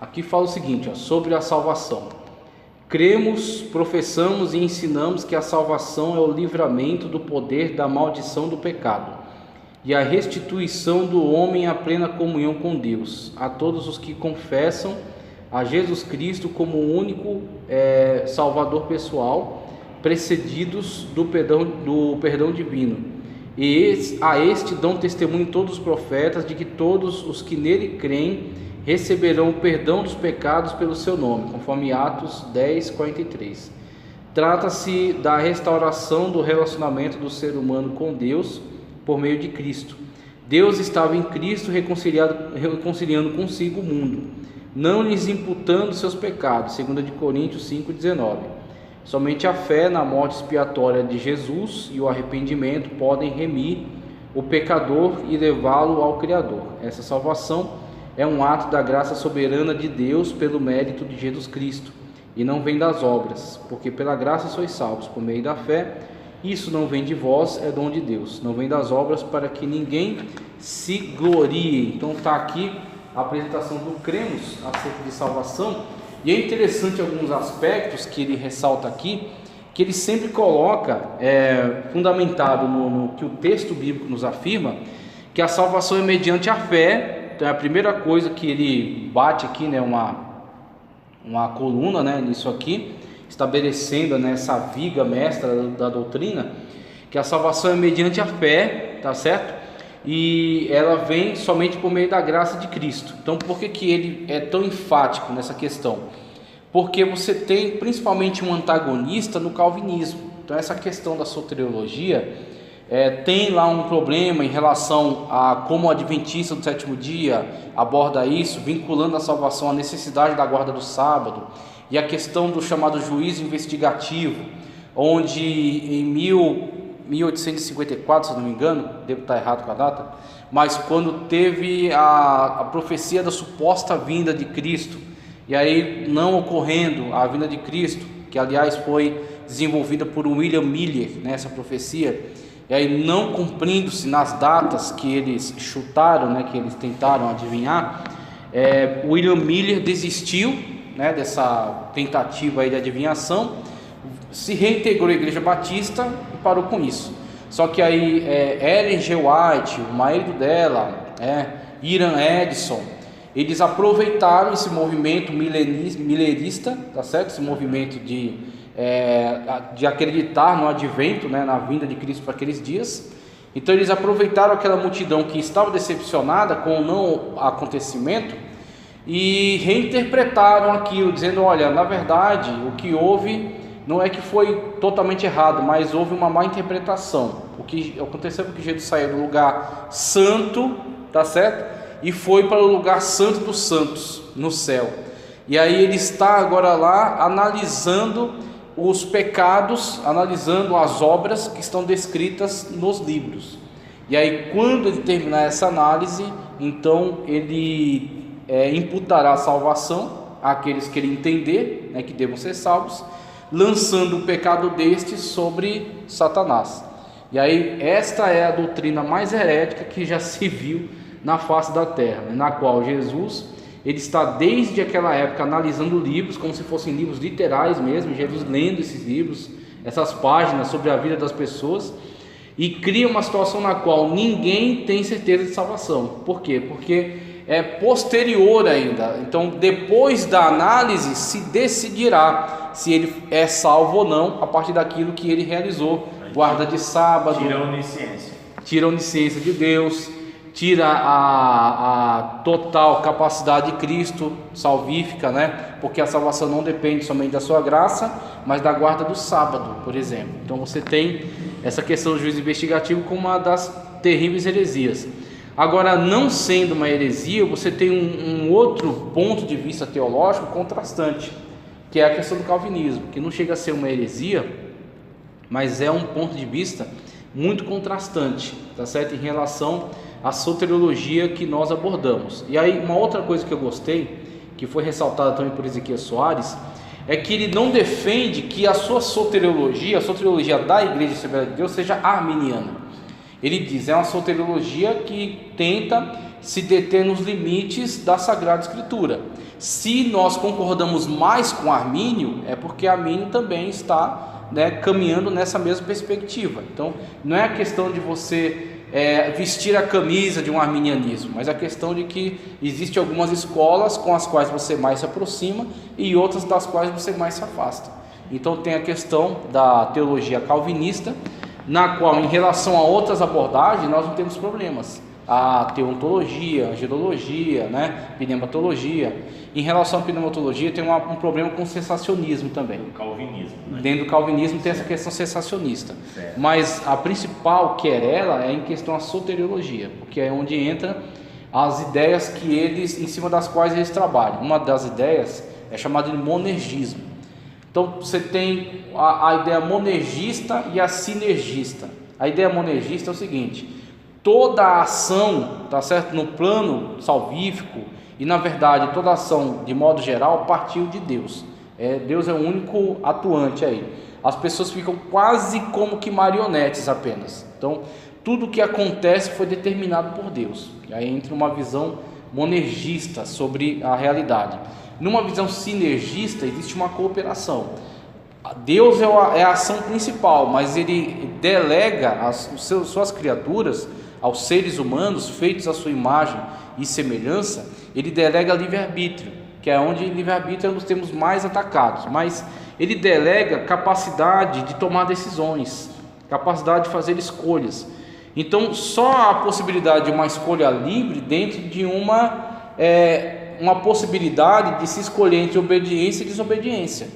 Aqui fala o seguinte, sobre a salvação. Cremos, professamos e ensinamos que a salvação é o livramento do poder da maldição do pecado e a restituição do homem à plena comunhão com Deus, a todos os que confessam a Jesus Cristo como o único Salvador pessoal, precedidos do perdão divino. E a este dão testemunho todos os profetas de que todos os que nele creem receberão o perdão dos pecados pelo seu nome, conforme Atos 10:43. Trata-se da restauração do relacionamento do ser humano com Deus por meio de Cristo. Deus estava em Cristo reconciliando consigo o mundo, não lhes imputando seus pecados, 2 Coríntios 5:19. Somente a fé na morte expiatória de Jesus e o arrependimento podem remir o pecador e levá-lo ao Criador. Essa salvação é um ato da graça soberana de Deus pelo mérito de Jesus Cristo, e não vem das obras, porque pela graça sois salvos por meio da fé. Isso não vem de vós, é dom de Deus, não vem das obras, para que ninguém se glorie. Então está aqui a apresentação do cremos acerca de salvação, e é interessante alguns aspectos que ele ressalta aqui, que ele sempre coloca, fundamentado no que o texto bíblico nos afirma, que a salvação é mediante a fé. Então é a primeira coisa que ele bate aqui, né, uma coluna, né, nisso aqui, estabelecendo, né, essa viga mestra da doutrina, que a salvação é mediante a fé, tá certo? E ela vem somente por meio da graça de Cristo. Então por que ele é tão enfático nessa questão? Porque você tem principalmente um antagonista no calvinismo. Então essa questão da soteriologia tem lá um problema em relação a como o adventista do sétimo dia aborda isso, vinculando a salvação à necessidade da guarda do sábado, e a questão do chamado juízo investigativo, onde em 1854, se não me engano, devo estar errado com a data, mas quando teve a profecia da suposta vinda de Cristo, e aí não ocorrendo a vinda de Cristo, que aliás foi desenvolvida por William Miller, né, essa profecia, e aí não cumprindo-se nas datas que eles chutaram, né, que eles tentaram adivinhar, William Miller desistiu, né, dessa tentativa aí de adivinhação, se reintegrou à Igreja Batista e parou com isso. Só que aí Ellen G. White, o marido dela, Ian Edson, eles aproveitaram esse movimento millerista, tá certo? Esse movimento de acreditar no advento, né, na vinda de Cristo para aqueles dias. Então eles aproveitaram aquela multidão que estava decepcionada com o não acontecimento e reinterpretaram aquilo, dizendo: olha, na verdade o que houve não é que foi totalmente errado, mas houve uma má interpretação. O que aconteceu foi que Jesus saiu do lugar santo, tá certo? E foi para o lugar santo dos santos, no céu. E aí ele está agora lá analisando os pecados, analisando as obras que estão descritas nos livros. E aí quando ele terminar essa análise, então ele imputará a salvação àqueles que ele entender, né, que devam ser salvos, lançando o pecado destes sobre Satanás. E aí esta é a doutrina mais herética que já se viu na face da terra, na qual Jesus, ele está desde aquela época analisando livros, como se fossem livros literais mesmo, Jesus lendo esses livros, essas páginas sobre a vida das pessoas, e cria uma situação na qual ninguém tem certeza de salvação. Por quê? Porque é posterior ainda. Então depois da análise se decidirá se ele é salvo ou não, a partir daquilo que ele realizou. Guarda de sábado, tira a onisciência de Deus, tira a total capacidade de Cristo salvífica, né? Porque a salvação não depende somente da sua graça, mas da guarda do sábado, por exemplo. Então você tem essa questão do juízo investigativo como uma das terríveis heresias. Agora, não sendo uma heresia, você tem um outro ponto de vista teológico contrastante, que é a questão do calvinismo, que não chega a ser uma heresia, mas é um ponto de vista muito contrastante, tá certo? Em relação à soteriologia que nós abordamos. E aí uma outra coisa que eu gostei, que foi ressaltada também por Ezequias Soares, é que ele não defende que a sua soteriologia, a soteriologia da Igreja Assembleia de Deus, seja arminiana. Ele diz, é uma soteriologia que tenta se deter nos limites da Sagrada Escritura. Se nós concordamos mais com Armínio, é porque Armínio também está, né, caminhando nessa mesma perspectiva. Então, não é a questão de você vestir a camisa de um arminianismo, mas a questão de que existem algumas escolas com as quais você mais se aproxima e outras das quais você mais se afasta. Então tem a questão da teologia calvinista, na qual, em relação a outras abordagens, nós não temos problemas. A teontologia, a gerologia, né, pneumatologia. Em relação à pneumatologia, tem um problema com o sensacionismo também. O calvinismo, né? Dentro do calvinismo tem essa questão sensacionista. Certo. Mas a principal querela é em questão à soteriologia, porque é onde entra as ideias que eles, em cima das quais eles trabalham. Uma das ideias é chamada de monergismo. Então você tem a ideia monergista e a sinergista. A ideia monergista é o seguinte: toda a ação, tá certo, no plano salvífico, e na verdade toda a ação de modo geral partiu de Deus. Deus é o único atuante aí. As pessoas ficam quase como que marionetes apenas. Então tudo que acontece foi determinado por Deus. E aí entra uma visão monergista sobre a realidade. Numa visão sinergista existe uma cooperação. Deus é a ação principal, mas ele delega suas criaturas aos seres humanos feitos à sua imagem e semelhança. Ele delega livre-arbítrio, que é onde livre-arbítrio é um dos termos mais atacados, mas ele delega capacidade de tomar decisões, capacidade de fazer escolhas. Então só a possibilidade de uma escolha livre dentro de uma possibilidade de se escolher entre obediência e desobediência.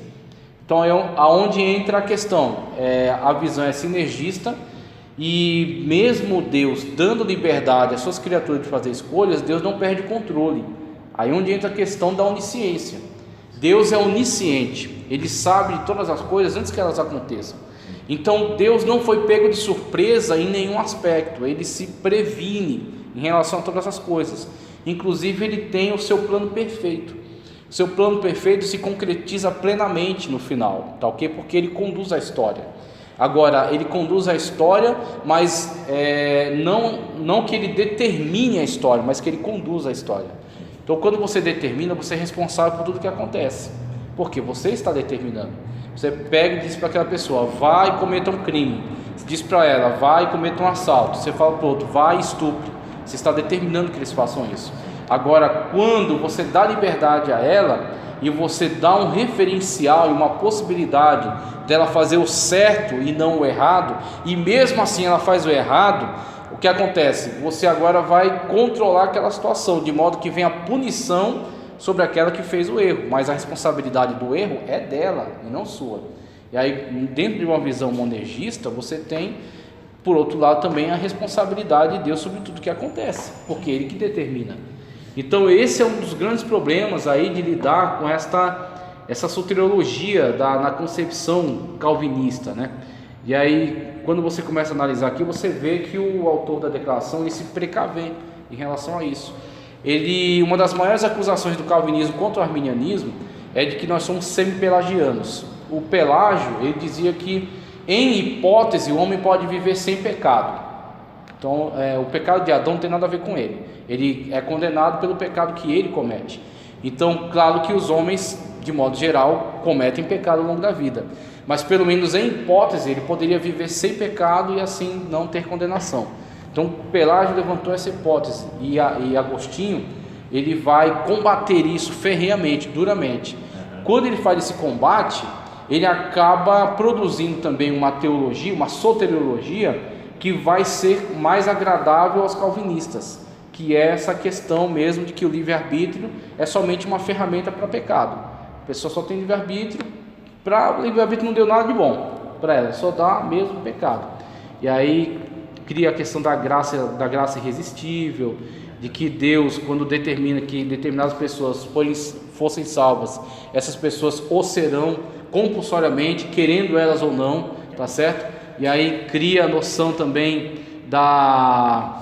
Então é aonde entra a questão. A visão é sinergista, e mesmo Deus dando liberdade às suas criaturas de fazer escolhas, Deus não perde o controle. Aí onde entra a questão da onisciência. Deus é onisciente, Ele sabe de todas as coisas antes que elas aconteçam. Então Deus não foi pego de surpresa em nenhum aspecto, Ele se previne em relação a todas as coisas. Inclusive Ele tem o seu plano perfeito. O seu plano perfeito se concretiza plenamente no final, tá ok? Porque Ele conduz a história. Agora, Ele conduz a história, mas não que Ele determine a história, mas que Ele conduz a história. Então quando você determina, você é responsável por tudo que acontece, porque você está determinando. Você pega e diz para aquela pessoa: vai e cometa um crime. Você diz para ela: vai e cometa um assalto. Você fala para o outro: vai e estupre. Você está determinando que eles façam isso. Agora, quando você dá liberdade a ela e você dá um referencial e uma possibilidade dela fazer o certo e não o errado, e mesmo assim ela faz o errado, o que acontece? Você agora vai controlar aquela situação, de modo que venha a punição sobre aquela que fez o erro, mas a responsabilidade do erro é dela e não sua. E aí, dentro de uma visão monergista, você tem, por outro lado, também a responsabilidade de Deus sobre tudo que acontece, porque Ele que determina. Então esse é um dos grandes problemas aí de lidar com essa soteriologia na concepção calvinista, né? E aí, quando você começa a analisar aqui, você vê que o autor da declaração ele se precavê em relação a isso. Uma das maiores acusações do calvinismo contra o arminianismo é de que nós somos semi-pelagianos. O Pelágio, ele dizia que, em hipótese, o homem pode viver sem pecado. Então, o pecado de Adão não tem nada a ver com ele. Ele é condenado pelo pecado que ele comete. Então, claro que os homens, de modo geral, cometem pecado ao longo da vida. Mas, pelo menos em hipótese, ele poderia viver sem pecado e assim não ter condenação. Então, Pelágio levantou essa hipótese. E Agostinho, ele vai combater isso ferreamente, duramente. Quando ele faz esse combate, ele acaba produzindo também uma teologia, uma soteriologia, que vai ser mais agradável aos calvinistas, que é essa questão mesmo de que o livre-arbítrio é somente uma ferramenta para pecado. A pessoa só tem livre-arbítrio, o livre-arbítrio não deu nada de bom para ela, só dá mesmo pecado. E aí cria a questão da graça irresistível, de que Deus, quando determina que determinadas pessoas fossem salvas, essas pessoas o serão compulsoriamente, querendo elas ou não, tá certo? E aí cria a noção também da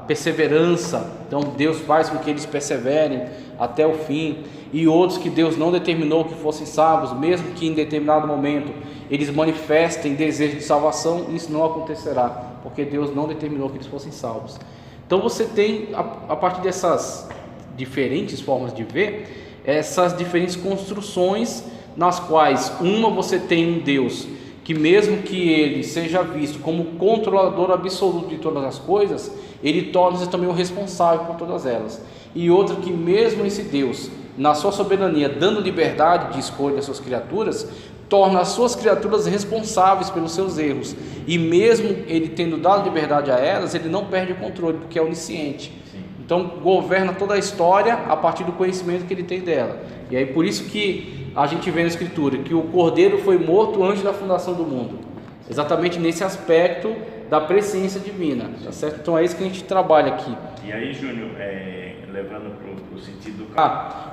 perseverança. Então Deus faz com que eles perseverem até o fim, e outros que Deus não determinou que fossem salvos, mesmo que em determinado momento eles manifestem desejo de salvação, isso não acontecerá, porque Deus não determinou que eles fossem salvos. Então você tem, a partir dessas diferentes formas de ver, essas diferentes construções, nas quais uma você tem um Deus que, mesmo que ele seja visto como controlador absoluto de todas as coisas, ele torna-se também o responsável por todas elas. E outra que, mesmo esse Deus, na sua soberania, dando liberdade de escolha às suas criaturas, torna as suas criaturas responsáveis pelos seus erros. E mesmo ele tendo dado liberdade a elas, ele não perde o controle, porque é onisciente. Sim. Então governa toda a história a partir do conhecimento que ele tem dela. E aí por isso que a gente vê na Escritura que o Cordeiro foi morto antes da fundação do mundo, exatamente nesse aspecto da presciência divina, tá certo? Então é isso que a gente trabalha aqui. E aí, Júnior, levando para o sentido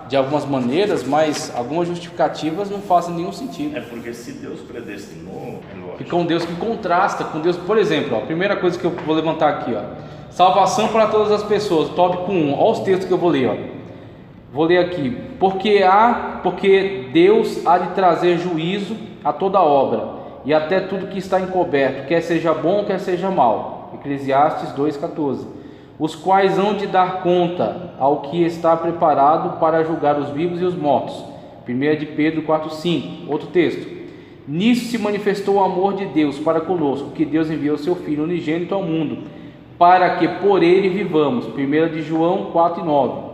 de algumas maneiras, mas algumas justificativas não fazem nenhum sentido. É porque se Deus predestinou, é lógico. Fica um Deus que contrasta com Deus. Por exemplo, a primeira coisa que eu vou levantar aqui, ó, salvação para todas as pessoas, tópico 1. Olha os textos que eu vou ler, ó. Vou ler aqui. Porque Deus há de trazer juízo a toda obra e até tudo que está encoberto, quer seja bom, quer seja mal. Eclesiastes 2:14. Os quais hão de dar conta ao que está preparado para julgar os vivos e os mortos. 1 de Pedro 4:5. Outro texto. Nisso se manifestou o amor de Deus para conosco, que Deus enviou seu Filho unigênito ao mundo, para que por ele vivamos. 1 de João 4:9.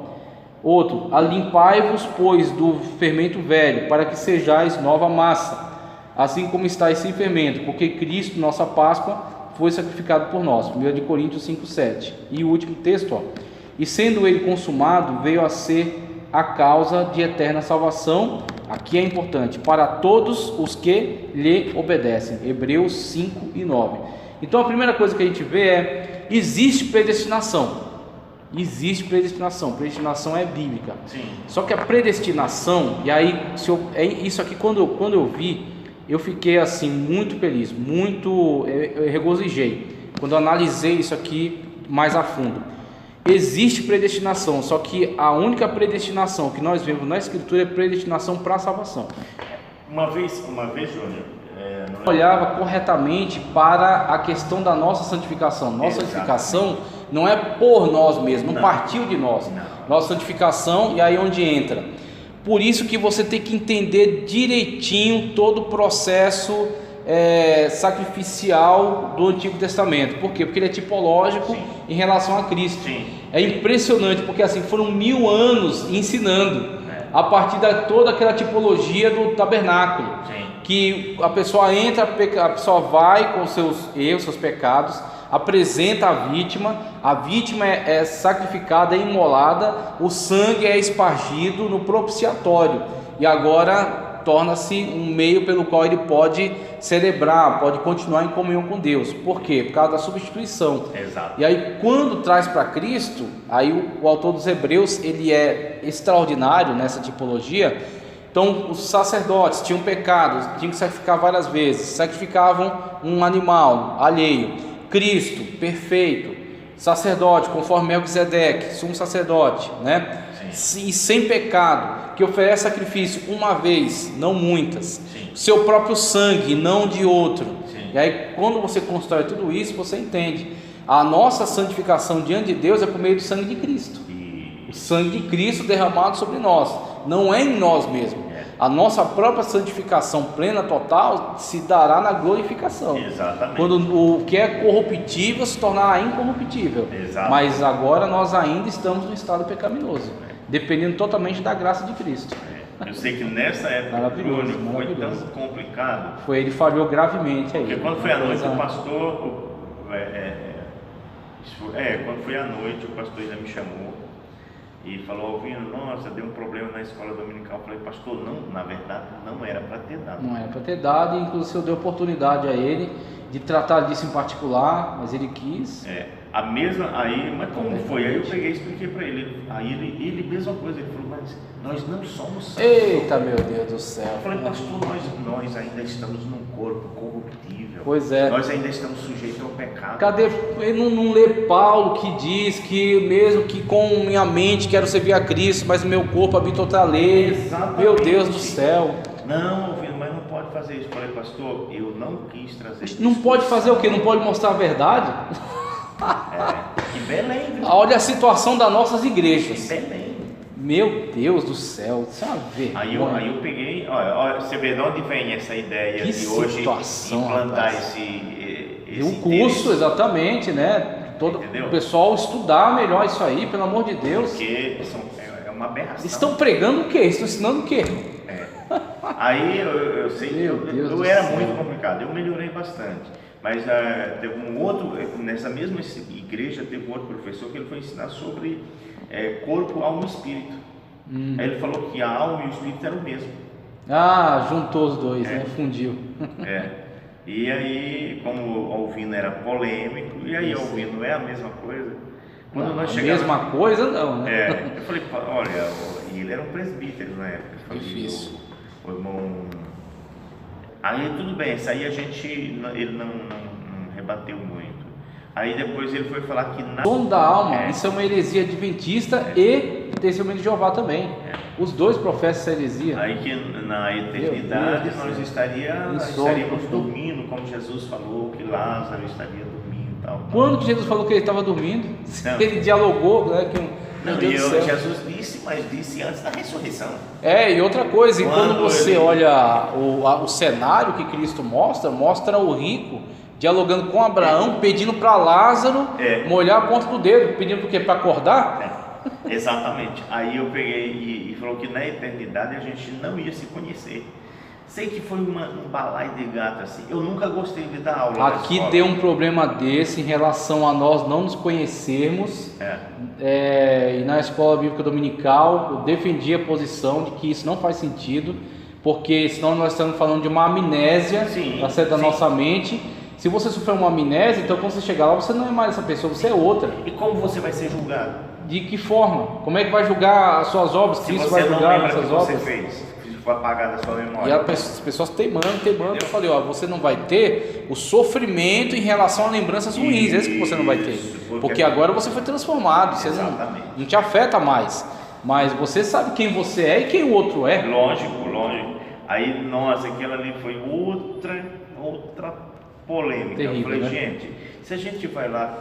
Outro. Alimpai-vos, pois, do fermento velho, para que sejais nova massa, assim como estáis sem fermento, porque Cristo, nossa Páscoa, foi sacrificado por nós. 1 de Coríntios 5:7. E o último texto, ó. E sendo ele consumado, veio a ser a causa de eterna salvação, aqui é importante, para todos os que lhe obedecem. Hebreus 5:9. Então a primeira coisa que a gente vê é: existe predestinação. Existe predestinação. Predestinação é bíblica. Sim. Só que a predestinação, e aí isso aqui quando eu vi, eu fiquei assim muito feliz, eu regozijei quando eu analisei isso aqui mais a fundo. Existe predestinação, só que a única predestinação que nós vemos na Escritura é predestinação para a salvação. Uma vez, Júnior, olhava corretamente para a questão da nossa santificação. Nossa santificação não é por nós mesmos, não partiu de nós. Nossa santificação, e aí onde entra? Por isso que você tem que entender direitinho todo o processo sacrificial do Antigo Testamento. Por quê? Porque ele é tipológico. Sim. Em relação a Cristo. Sim. É impressionante, porque assim foram 1000 anos ensinando a partir de toda aquela tipologia do tabernáculo. Sim. Que a pessoa entra, a pessoa vai com seus erros, seus pecados, apresenta a vítima é sacrificada, é imolada, o sangue é espargido no propiciatório, e agora torna-se um meio pelo qual ele pode celebrar, pode continuar em comunhão com Deus. Por quê? Por causa da substituição. Exato. E aí quando traz para Cristo, aí o autor dos Hebreus, ele é extraordinário nessa tipologia. Então os sacerdotes tinham pecados, tinham que sacrificar várias vezes, sacrificavam um animal alheio. Cristo, perfeito, sacerdote, conforme Melquisedeque, sumo sacerdote, né? Sim. E sem pecado, que oferece sacrifício uma vez, não muitas. Sim. Seu próprio sangue, não de outro. Sim. E aí quando você constrói tudo isso, você entende, a nossa santificação diante de Deus é por meio do sangue de Cristo. O sangue de Cristo derramado sobre nós, não é em nós mesmos. A nossa própria santificação plena, total, se dará na glorificação. Exatamente. Quando o que é corruptível se tornará incorruptível. Exatamente. Mas agora nós ainda estamos no estado pecaminoso, dependendo totalmente da graça de Cristo. Eu sei que nessa época foi tão complicado. Ele falhou gravemente aí. Porque quando foi à noite o pastor, quando foi à noite o pastor ainda me chamou e falou: Alvino, nossa, deu um problema na escola dominical. Eu falei: pastor, não, na verdade não era para ter dado. Não era para ter dado, e inclusive eu dei oportunidade a ele de tratar disso em particular, mas ele quis. Mas como foi? Aí eu peguei e expliquei para ele. Aí ele mesma coisa, ele falou: mas nós não somos santos. Eita, meu Deus do céu. Eu falei: pastor, nós ainda estamos num corpo corruptível. Pois é. Nós ainda estamos sujeitos ao pecado. Cadê? Ele não lê Paulo, que diz que mesmo que com minha mente quero servir a Cristo, mas meu corpo habita outra lei. Exatamente. Meu Deus do céu. Não, mas não pode fazer isso. Eu falei: pastor, eu não quis trazer isso. Não pode fazer o quê? Não pode mostrar a verdade? Em Belém, viu? Olha a situação das nossas igrejas. Em Belém. Meu Deus do céu, isso é uma vergonha. Aí eu peguei, olha, você vê de onde vem essa ideia Que de hoje situação, implantar rapaz. esse O curso, interesse, exatamente, né? Todo entendeu? o pessoal estudar melhor isso aí, pelo amor de Deus. Porque é uma aberração. Estão pregando o quê? Estão ensinando o quê? Aí eu sei que Meu Deus eu do era céu. muito complicado, eu melhorei bastante. Mas teve um outro, nessa mesma igreja, teve um outro professor que ele foi ensinar sobre corpo, alma e espírito. Aí ele falou que a alma e o espírito eram o mesmo. Ah, juntou os dois, né? Fundiu. E aí, como o Alvino era polêmico, e aí o Alvino é a mesma coisa. Quando Não, nós a chegamos, mesma coisa não, né? eu falei, olha, e ele era um presbítero na época. Eu falei, Difícil. o irmão. Aí tudo bem, isso aí ele não rebateu muito. Aí depois ele foi falar que Dono da alma, isso é uma heresia adventista e testemunho de Jeová também. Os dois professam essa heresia. Aí que na eternidade nós estaríamos Insólito. dormindo, como Jesus falou que Lázaro estaria dormindo e tal. Quando que Jesus falou que ele estava dormindo? Não. Ele dialogou, né? Meu Não, Deus do céu. Jesus disse, mas disse antes da ressurreição. E outra coisa, quando você ele- olha o cenário que Cristo mostra o rico dialogando com Abraão, pedindo para Lázaro molhar a ponta do dedo, pedindo por quê? Para acordar? Exatamente. Aí eu peguei e falou que na eternidade a gente não ia se conhecer. Sei que foi um balaio de gato assim. Eu nunca gostei de dar aula. Aqui deu um problema desse em relação a nós não nos conhecermos. E na escola bíblica dominical eu defendi a posição de que isso não faz sentido, porque senão nós estamos falando de uma amnésia da nossa mente. Se você sofrer uma amnésia, então quando você chegar lá, você não é mais essa pessoa, você é outra. E como você vai ser julgado? De que forma? Como é que vai julgar as suas obras? Se Cristo você vai não julgar lembra o essas que você obras? fez, se for apagar da sua memória. E as pessoas teimando. Eu falei, você não vai ter o sofrimento em relação a lembranças ruins, esse que você não vai ter. Porque agora você foi transformado, você não te afeta mais. Mas você sabe quem você é e quem o outro é. Lógico. Aí, nossa, aquela ali foi outra polêmica. Terrível, eu falei, né? gente, se a gente vai lá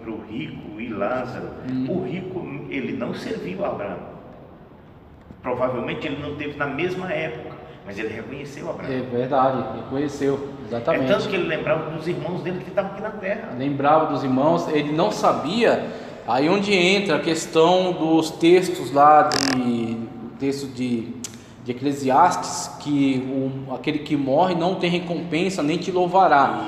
pro rico e Lázaro, o rico, ele não serviu a Abraão. Provavelmente ele não teve na mesma época, mas ele reconheceu Abraão. É verdade, reconheceu, exatamente. É tanto que ele lembrava dos irmãos dele que estavam aqui na terra. Lembrava dos irmãos, ele não sabia. Aí onde entra a questão dos textos lá de Eclesiastes, que aquele que morre não tem recompensa nem te louvará.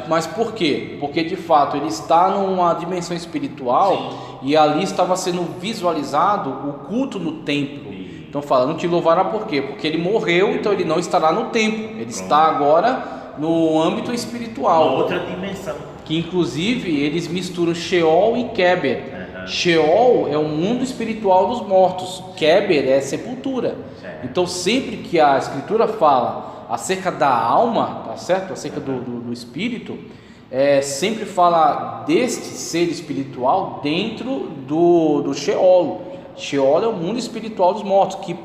Mas por quê? Porque de fato ele está numa dimensão espiritual e ali estava sendo visualizado o culto no templo. Então fala, não te louvará por quê? Porque ele morreu, então ele não estará no templo, ele está agora no âmbito espiritual. Uma outra dimensão. Que inclusive eles misturam Sheol e Keber. Sheol é o mundo espiritual dos mortos, Keber é sepultura. Então sempre que a escritura fala acerca da alma, tá certo? Acerca do espírito, sempre fala deste ser espiritual dentro do Sheol. Sheol é o mundo espiritual dos mortos, que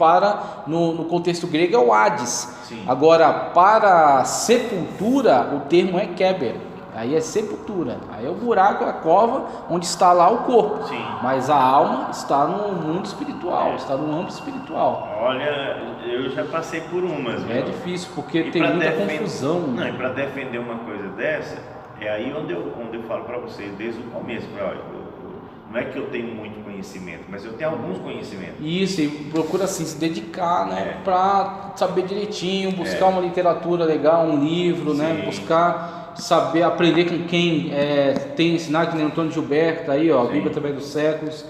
no contexto grego é o Hades. Agora, para sepultura, o termo é Keber. Aí é sepultura, aí é o buraco, a cova onde está lá o corpo. Mas a alma está no mundo espiritual, está no âmbito espiritual. Olha, eu já passei por umas. É difícil, porque tem muita confusão. Não, e para defender uma coisa dessa, é aí onde eu falo para você desde o começo. Não é que eu tenho muito conhecimento, mas eu tenho alguns conhecimentos. Isso, e procura assim se dedicar, né, para saber direitinho, buscar uma literatura legal, um livro, né, buscar saber, aprender com quem tem ensinado, que nem Antônio Gilberto, aí, a Bíblia através dos séculos.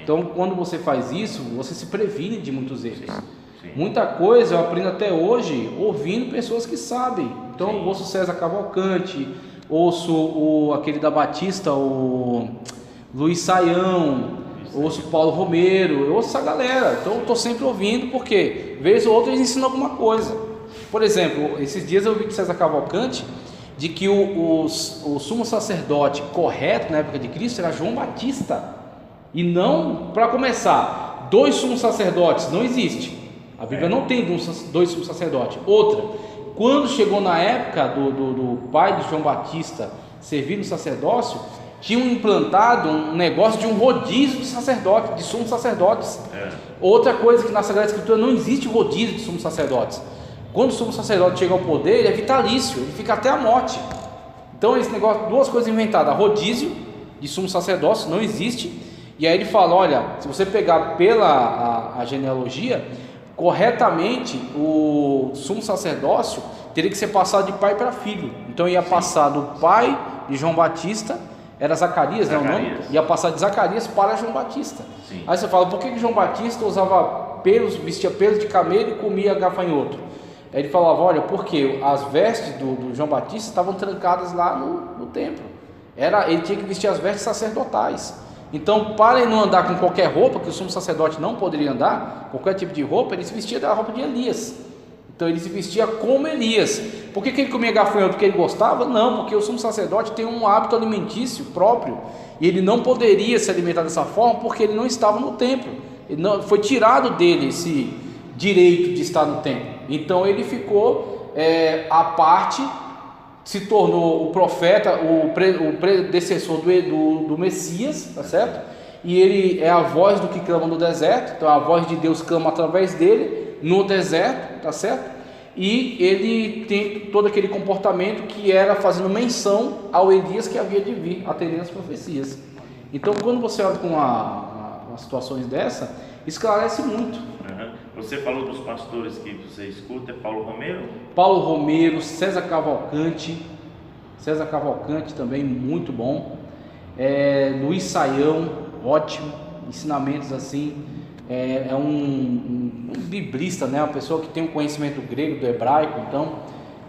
Então, quando você faz isso, você se previne de muitos erros. Muita coisa eu aprendo até hoje ouvindo pessoas que sabem. Então, eu ouço César Cavalcante, ouço aquele da Batista, o Luiz Saião, ouço Paulo Romero, eu ouço essa galera. Então, eu estou sempre ouvindo, porque vez ou outra eles ensinam alguma coisa. Por exemplo, esses dias eu vi que César Cavalcante de que o sumo sacerdote correto na época de Cristo era João Batista, e não, para começar, dois sumos sacerdotes não existe, a Bíblia não tem dois sumos sacerdotes. Outra, quando chegou na época do pai de João Batista servir no sacerdócio, tinham implantado um negócio de um rodízio de sacerdotes, de sumos sacerdotes. Outra coisa que na Sagrada Escritura não existe rodízio de sumos sacerdotes. Quando o sumo sacerdote chega ao poder, ele é vitalício, ele fica até a morte. Então esse negócio, duas coisas inventadas: rodízio de sumo sacerdócio não existe. E aí ele fala, olha, se você pegar pela a genealogia, corretamente o sumo sacerdócio teria que ser passado de pai para filho. Então ia passar do pai de João Batista, era Zacarias, não é o nome? Ia passar de Zacarias para João Batista. Sim. Aí você fala, por que João Batista usava pelos, vestia pelos de camelo e comia gafanhoto? Aí ele falava, olha, porque as vestes do João Batista estavam trancadas lá no templo. Ele tinha que vestir as vestes sacerdotais. Então, para ele não andar com qualquer roupa, que o sumo sacerdote não poderia andar, qualquer tipo de roupa, ele se vestia da roupa de Elias. Então ele se vestia como Elias. Por que ele comia gafanhoto? Porque ele gostava? Não, porque o sumo sacerdote tem um hábito alimentício próprio, e ele não poderia se alimentar dessa forma, porque ele não estava no templo. Foi tirado dele esse direito de estar no templo. Então ele ficou à parte, se tornou o profeta, o predecessor do Messias, tá certo? E ele é a voz do que clama no deserto. Então a voz de Deus clama através dele no deserto, tá certo? E ele tem todo aquele comportamento que era fazendo menção ao Elias que havia de vir, atendendo as profecias. Então quando você olha com umas situações dessa, esclarece muito. Você falou dos pastores que você escuta, é Paulo Romero? Paulo Romero, César Cavalcante também muito bom, Luiz Saião, ótimo, ensinamentos assim, é um biblista, né? Uma pessoa que tem um conhecimento grego, do hebraico, então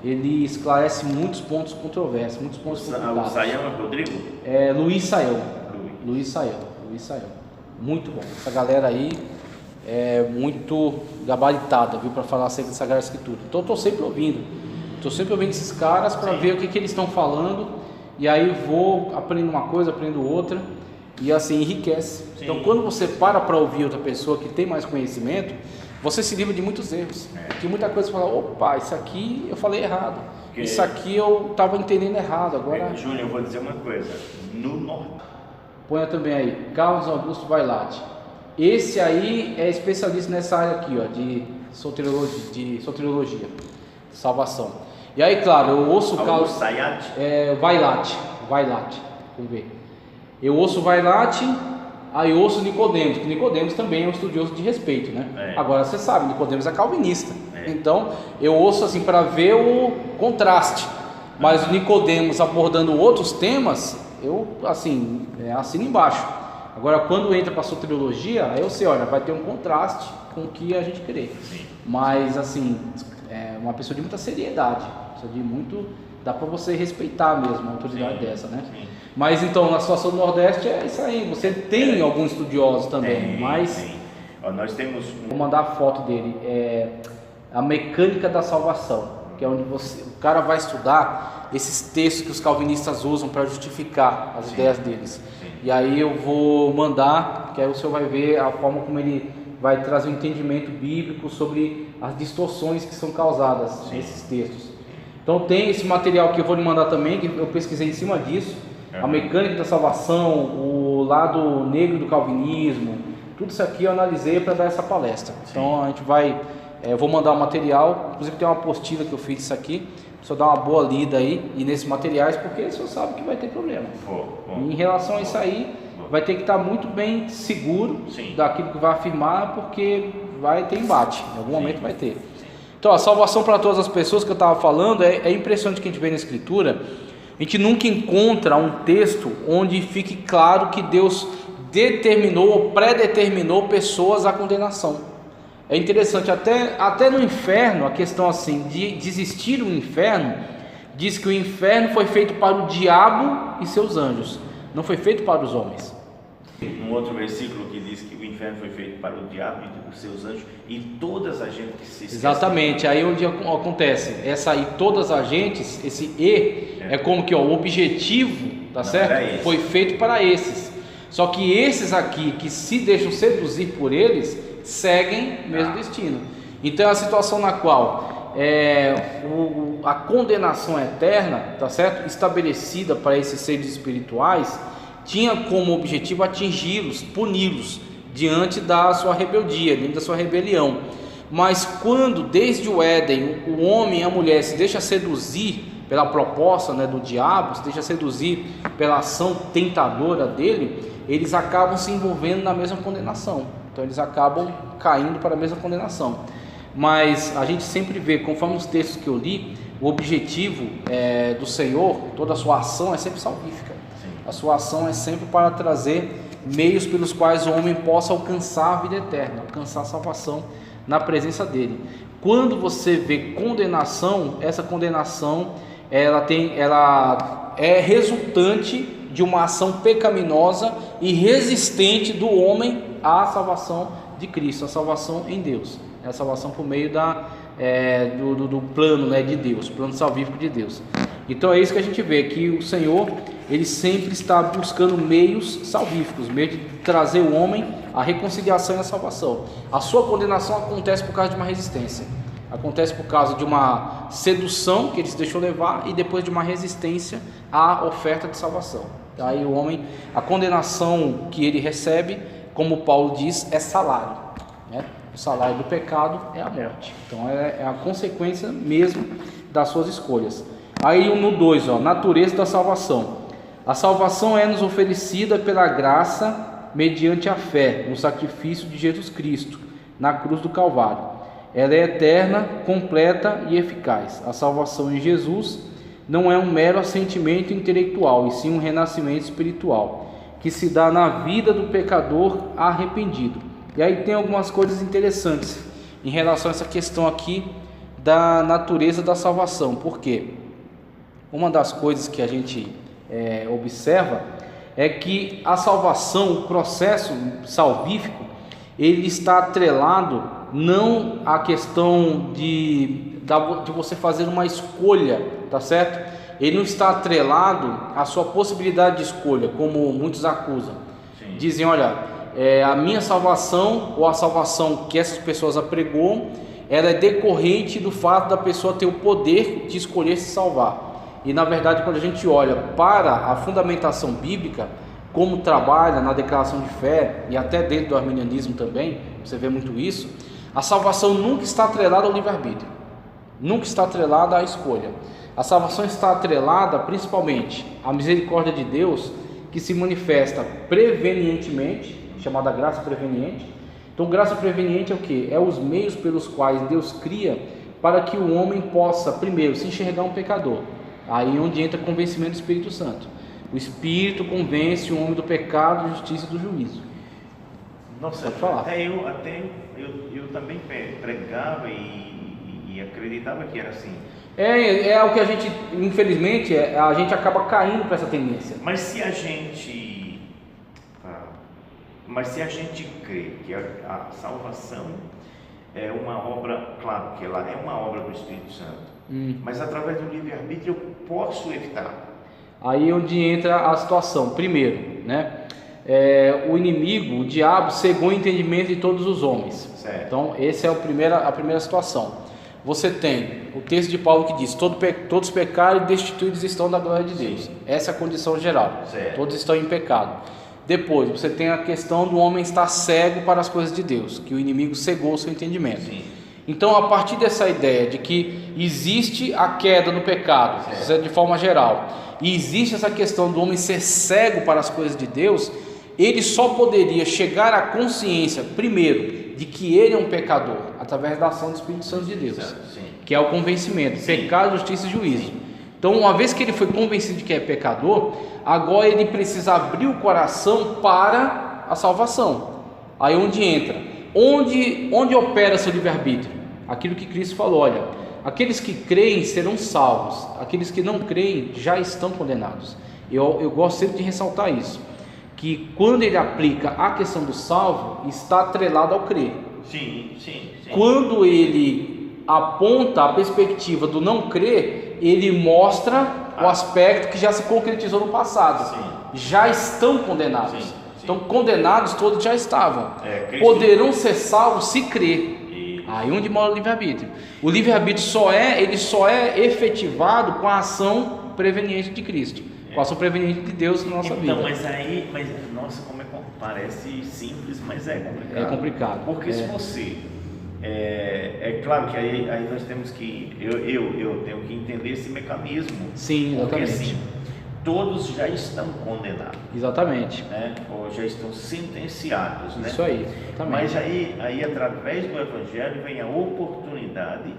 ele esclarece muitos pontos controversos, muitos pontos complicados. O Saião é Rodrigo? Luiz Saião, muito bom, essa galera aí é muito gabaritada, viu, para falar acerca da Sagrada Escritura. Então eu estou sempre ouvindo esses caras para ver o que eles estão falando, e aí vou aprendendo uma coisa, aprendo outra, e assim enriquece. Sim. Então quando você para ouvir outra pessoa que tem mais conhecimento, você se livra de muitos erros, porque muita coisa você fala, opa, isso aqui eu falei errado, isso aqui eu estava entendendo errado, agora... Júnior, eu vou dizer uma coisa, no norte... Ponha também aí, Carlos Augusto Vailate. Esse aí é especialista nessa área aqui, ó, de soteriologia, de salvação. E aí, claro, eu ouço o Carlos Vailate, vamos ver. Eu ouço Vailate, aí eu ouço Nicodemos, que Nicodemos também é um estudioso de respeito, né? Agora você sabe, Nicodemos é calvinista. Então eu ouço assim para ver o contraste. Mas o Nicodemos abordando outros temas, eu assim assino embaixo. Agora, quando entra para a soteriologia, aí eu sei, olha, vai ter um contraste com o que a gente crê. Sim. Mas, assim, é uma pessoa de muita seriedade, de muito... Dá para você respeitar mesmo uma autoridade dessa, né? Sim. Mas, então, na situação do Nordeste é isso aí. Você tem alguns estudiosos também, mas... Sim. Ó, nós temos... Vou mandar a foto dele. A Mecânica da Salvação, que é onde o cara vai estudar esses textos que os calvinistas usam para justificar as ideias deles. E aí eu vou mandar, que aí o senhor vai ver a forma como ele vai trazer um entendimento bíblico sobre as distorções que são causadas nesses textos. Então tem esse material que eu vou lhe mandar também, que eu pesquisei em cima disso, a Mecânica da Salvação, o lado negro do calvinismo, tudo isso aqui eu analisei para dar essa palestra. Então a gente vai, eu vou mandar o material, inclusive tem uma apostila que eu fiz disso aqui, só dar uma boa lida aí, e nesses materiais, porque o senhor sabe que vai ter problema. E em relação a isso aí, vai ter que estar muito bem seguro daquilo que vai afirmar, porque vai ter embate, em algum momento vai ter. Então a salvação para todas as pessoas que eu estava falando, é impressionante que a gente vê na Escritura, a gente nunca encontra um texto onde fique claro que Deus determinou ou predeterminou pessoas à condenação. É interessante, até no inferno, a questão assim, de existir o inferno, diz que o inferno foi feito para o diabo e seus anjos, não foi feito para os homens. Um outro versículo que diz que o inferno foi feito para o diabo e os seus anjos e todas as gentes que se esquecem. Exatamente, aí onde acontece, todas as gentes, esse E, é como que o objetivo, tá certo? Foi feito para esses. Só que esses aqui, que se deixam seduzir por eles, seguem o mesmo destino. Então é a situação na qual a condenação eterna, tá certo? Estabelecida para esses seres espirituais, tinha como objetivo atingi-los, puni-los diante da sua rebeldia, diante da sua rebelião. Mas quando desde o Éden o homem e a mulher se deixa seduzir pela proposta, né, do diabo, se deixa seduzir pela ação tentadora dele, eles acabam se envolvendo na mesma condenação. Então eles acabam caindo para a mesma condenação. Mas a gente sempre vê, conforme os textos que eu li, o objetivo do Senhor, toda a sua ação é sempre salvífica. A sua ação é sempre para trazer meios pelos quais o homem possa alcançar a vida eterna, alcançar a salvação na presença dele. Quando você vê condenação, essa condenação ela é resultante de uma ação pecaminosa e resistente do homem à salvação de Cristo, a salvação em Deus, a salvação por meio do plano, né, de Deus, plano salvífico de Deus. Então é isso que a gente vê, que o Senhor, ele sempre está buscando meios salvíficos, meios de trazer o homem à reconciliação e à salvação. A sua condenação acontece por causa de uma resistência, acontece por causa de uma sedução que ele se deixou levar e depois de uma resistência à oferta de salvação. Aí o homem, a condenação que ele recebe, como Paulo diz, é salário, né? O salário do pecado é a morte. Então é a consequência mesmo das suas escolhas. Aí no 2, natureza da salvação. A salvação é nos oferecida pela graça mediante a fé no sacrifício de Jesus Cristo na cruz do Calvário. Ela é eterna, completa e eficaz. A salvação em Jesus não é um mero assentimento intelectual, e sim um renascimento espiritual, que se dá na vida do pecador arrependido. E aí tem algumas coisas interessantes em relação a essa questão aqui da natureza da salvação. Por quê? Uma das coisas que a gente observa é que a salvação, o processo salvífico, ele está atrelado não à questão de você fazer uma escolha, tá certo? Ele não está atrelado à sua possibilidade de escolha, como muitos acusam. Sim. Dizem, olha, a minha salvação, ou a salvação que essas pessoas apregoam, ela é decorrente do fato da pessoa ter o poder de escolher se salvar. E na verdade, quando a gente olha para a fundamentação bíblica, como trabalha na declaração de fé, e até dentro do arminianismo também, você vê muito isso, a salvação nunca está atrelada ao livre-arbítrio, nunca está atrelada à escolha. A salvação está atrelada principalmente à misericórdia de Deus, que se manifesta prevenientemente, chamada graça preveniente. Então, graça preveniente é o que? É os meios pelos quais Deus cria para que o homem possa, primeiro, se enxergar um pecador. Aí é onde entra o convencimento do Espírito Santo. O Espírito convence o homem do pecado, da justiça e do juízo. Nossa, pode falar. Eu também pregava e acreditava que era assim. É o que a gente, infelizmente, a gente acaba caindo para essa tendência. Mas se a gente crê que a salvação é uma obra, claro que ela é uma obra do Espírito Santo, mas através do livre-arbítrio eu posso evitar. Aí é onde entra a situação. Primeiro, né? O inimigo, o diabo, cegou o entendimento de todos os homens. Certo. Então, essa é a primeira situação. Você tem o texto de Paulo que diz: todos pecaram e destituídos estão da glória de Deus. Sim. Essa é a condição geral. Certo. Todos estão em pecado. Depois, você tem a questão do homem estar cego para as coisas de Deus, que o inimigo cegou o seu entendimento. Sim. Então, a partir dessa ideia de que existe a queda no pecado, de forma geral, e existe essa questão do homem ser cego para as coisas de Deus, ele só poderia chegar à consciência, primeiro, de que ele é um pecador, através da ação do Espírito Santo de Deus, que é o convencimento, pecado, justiça e juízo. Então, uma vez que ele foi convencido de que é pecador, agora ele precisa abrir o coração para a salvação. Aí onde entra? Onde opera seu livre-arbítrio? Aquilo que Cristo falou, olha, aqueles que creem serão salvos, aqueles que não creem já estão condenados. Eu gosto sempre de ressaltar isso, que quando ele aplica a questão do salvo, está atrelado ao crer. Sim. Quando ele aponta a perspectiva do não crer, ele mostra o aspecto que já se concretizou no passado. Sim. Já estão condenados. Sim. Então, condenados todos já estavam. Poderão ser salvos se crer. Aí onde mora o livre-arbítrio. O livre-arbítrio só é efetivado com a ação preveniente de Cristo. com a ação preveniente de Deus na nossa vida. Então, nossa, como parece simples, mas é complicado. É complicado. Porque se você... É claro que aí nós temos que... Eu tenho que entender esse mecanismo. Sim, exatamente. Porque assim, todos já estão condenados. Exatamente. Né? Ou já estão sentenciados. Isso, né? Aí, exatamente. Mas aí, através do Evangelho, vem a oportunidade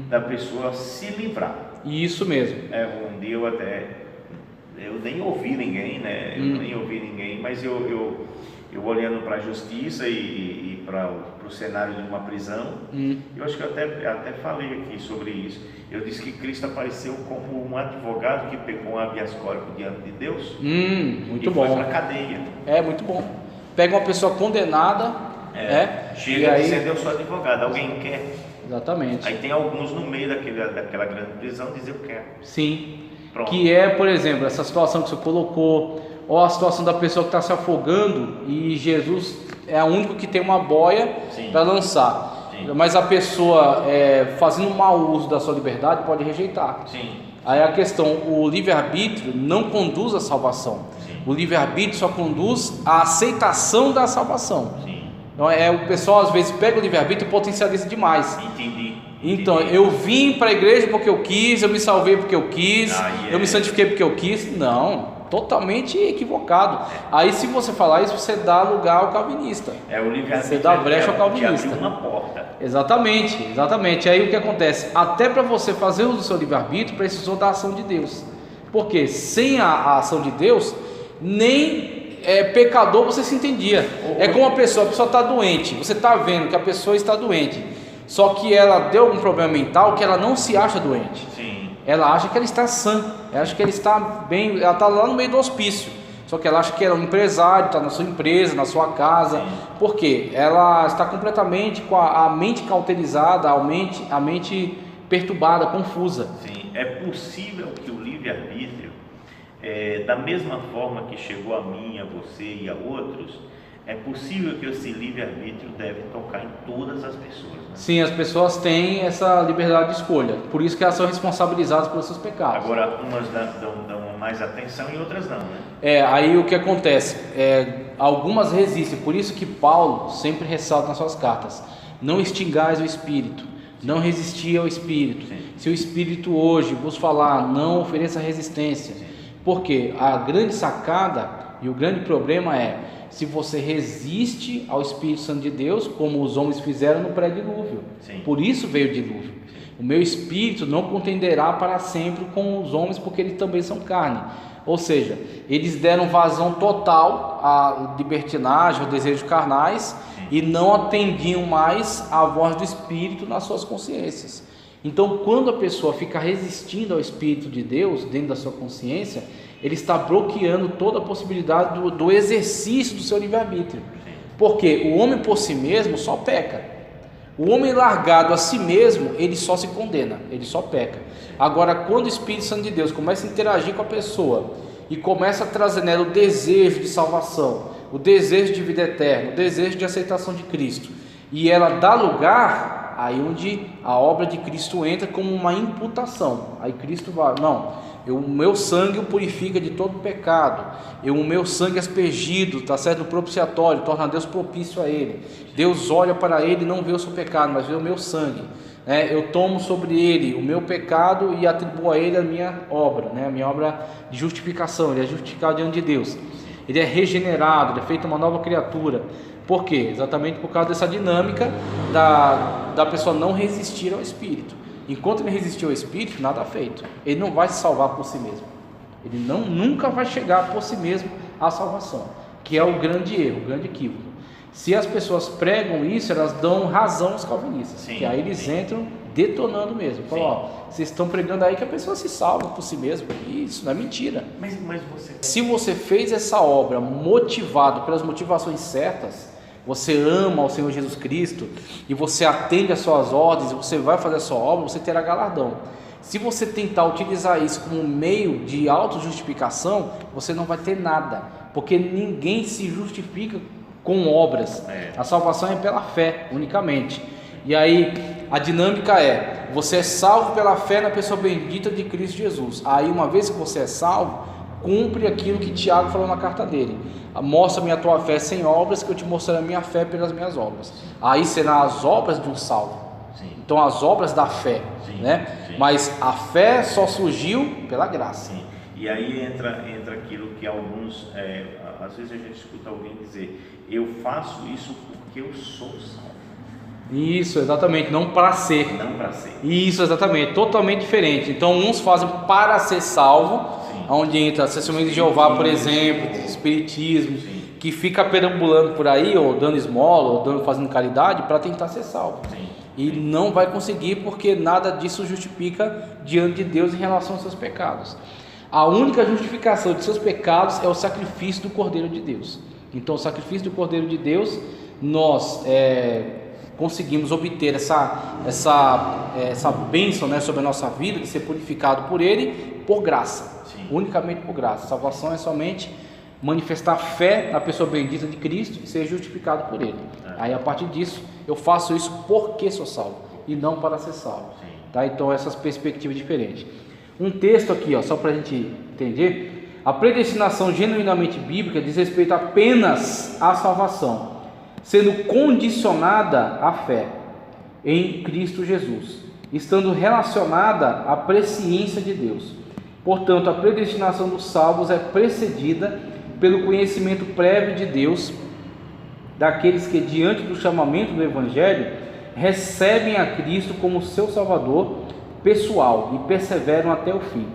da pessoa se livrar. Isso mesmo. Um dia eu nem ouvi ninguém, né? Eu nem ouvi ninguém, mas eu olhando para a justiça e para o cenário de uma prisão, eu acho que eu até falei aqui sobre isso. Eu disse que Cristo apareceu como um advogado que pegou um habeas corpus diante de Deus muito e bom. foi para a cadeia. Muito bom. Pega uma pessoa condenada, chega a ser Deus seu advogado, alguém quer. Exatamente. Aí tem alguns no meio daquela grande prisão dizer eu quero. Sim. Pronto. Que por exemplo, essa situação que você colocou, ou a situação da pessoa que está se afogando e Jesus é o único que tem uma boia para lançar. Sim. Mas a pessoa fazendo mau uso da sua liberdade pode rejeitar. Sim. Aí a questão, o livre-arbítrio não conduz à salvação. Sim. O livre-arbítrio só conduz à aceitação da salvação. Sim. Então o pessoal às vezes pega o livre-arbítrio e potencializa demais. Entendi. Então, eu vim para a igreja porque eu quis, eu me salvei porque eu quis, eu me santifiquei porque eu quis. Não, totalmente equivocado. Aí se você falar isso, você dá lugar ao calvinista. O livre-arbítrio. Você dá brecha ao calvinista. Uma porta. Exatamente. Aí o que acontece? Até para você fazer uso do seu livre-arbítrio, precisou da ação de Deus. Porque sem a ação de Deus, nem pecador você se entendia. É como a pessoa está doente, você está vendo que a pessoa está doente, só que ela deu algum problema mental que ela não se acha doente. Sim. Ela acha que ela está sã, ela acha que ela está bem, ela está lá no meio do hospício. Só que ela acha que ela é um empresário, está na sua empresa, na sua casa. Sim. Por quê? Ela está completamente com a mente cauterizada, a mente perturbada, confusa. Sim, é possível que o livre-arbítrio, da mesma forma que chegou a mim, a você e a outros, é possível que esse livre-arbítrio deve tocar em todas as pessoas. Né? Sim, as pessoas têm essa liberdade de escolha, por isso que elas são responsabilizadas pelos seus pecados. Agora, umas dão mais atenção e outras não, né? Aí o que acontece? Algumas resistem, por isso que Paulo sempre ressalta nas suas cartas: não extingais o Espírito, não resistir ao Espírito. Sim. Se o Espírito hoje vos falar, não ofereça resistência. Sim. Porque a grande sacada e o grande problema se você resiste ao Espírito Santo de Deus, como os homens fizeram no pré-dilúvio. Por isso veio o dilúvio. O meu espírito não contenderá para sempre com os homens, porque eles também são carne. Ou seja, eles deram vazão total à libertinagem, aos desejos carnais, e não atendiam mais à voz do Espírito nas suas consciências. Então, quando a pessoa fica resistindo ao Espírito de Deus dentro da sua consciência, ele está bloqueando toda a possibilidade do exercício do seu livre-arbítrio. Porque o homem por si mesmo só peca. O homem largado a si mesmo, ele só se condena, ele só peca. Agora, quando o Espírito Santo de Deus começa a interagir com a pessoa e começa a trazer nela o desejo de salvação, o desejo de vida eterna, o desejo de aceitação de Cristo, e ela dá lugar, aí onde a obra de Cristo entra como uma imputação. Aí Cristo vai, o meu sangue o purifica de todo pecado, o meu sangue é aspergido, está certo, no propiciatório, torna Deus propício a ele. Deus olha para ele e não vê o seu pecado, mas vê o meu sangue. Eu tomo sobre ele o meu pecado e atribuo a ele a minha obra, a minha obra de justificação. Ele é justificado diante de Deus, ele é regenerado, ele é feito uma nova criatura. Por quê? Exatamente por causa dessa dinâmica da pessoa não resistir ao Espírito. Enquanto ele resistir ao Espírito, nada feito. Ele não vai se salvar por si mesmo. Ele nunca vai chegar por si mesmo à salvação, que é o grande erro, o grande equívoco. Se as pessoas pregam isso, elas dão razão aos calvinistas, que aí eles entram detonando mesmo. Falam, vocês estão pregando aí que a pessoa se salva por si mesma. Isso não é mentira. Mas se você fez essa obra motivado pelas motivações certas, você ama o Senhor Jesus Cristo e você atende às suas ordens, você vai fazer a sua obra, você terá galardão. Se você tentar utilizar isso como um meio de autojustificação, você não vai ter nada, porque ninguém se justifica com obras. A salvação é pela fé unicamente. E aí a dinâmica você é salvo pela fé na pessoa bendita de Cristo Jesus. Aí uma vez que você é salvo, cumpre aquilo que Tiago falou na carta dele: mostra-me a tua fé sem obras, que eu te mostrarei a minha fé pelas minhas obras. Aí serão as obras de um salvo. Sim. Então as obras da fé, Sim, né? sim. Mas a fé só surgiu pela graça. Sim. E aí entra aquilo que alguns, às vezes a gente escuta alguém dizer: eu faço isso porque eu sou salvo. Isso, exatamente, não para ser. Não para ser. Isso, exatamente, totalmente diferente. Então uns fazem para ser salvo, Sim. onde entra a Testemunha de Jeová, por exemplo, Espiritismo, Sim. que fica perambulando por aí, ou dando esmola, ou fazendo caridade, para tentar ser salvo. Sim. E não vai conseguir, porque nada disso justifica diante de Deus em relação aos seus pecados. A única justificação de seus pecados é o sacrifício do Cordeiro de Deus. Então o sacrifício do Cordeiro de Deus, nós conseguimos obter essa bênção, né, sobre a nossa vida, de ser purificado por Ele, por graça. Sim. Unicamente por graça. A salvação é somente manifestar fé na pessoa bendita de Cristo e ser justificado por Ele. Aí a partir disso eu faço isso porque sou salvo e não para ser salvo. Tá? Então essas perspectivas diferentes. Um texto aqui, ó, só para a gente entender: a predestinação genuinamente bíblica diz respeito apenas à salvação, sendo condicionada à fé em Cristo Jesus, estando relacionada à presciência de Deus. Portanto, a predestinação dos salvos é precedida pelo conhecimento prévio de Deus daqueles que, diante do chamamento do Evangelho, recebem a Cristo como seu Salvador pessoal e perseveram até o fim.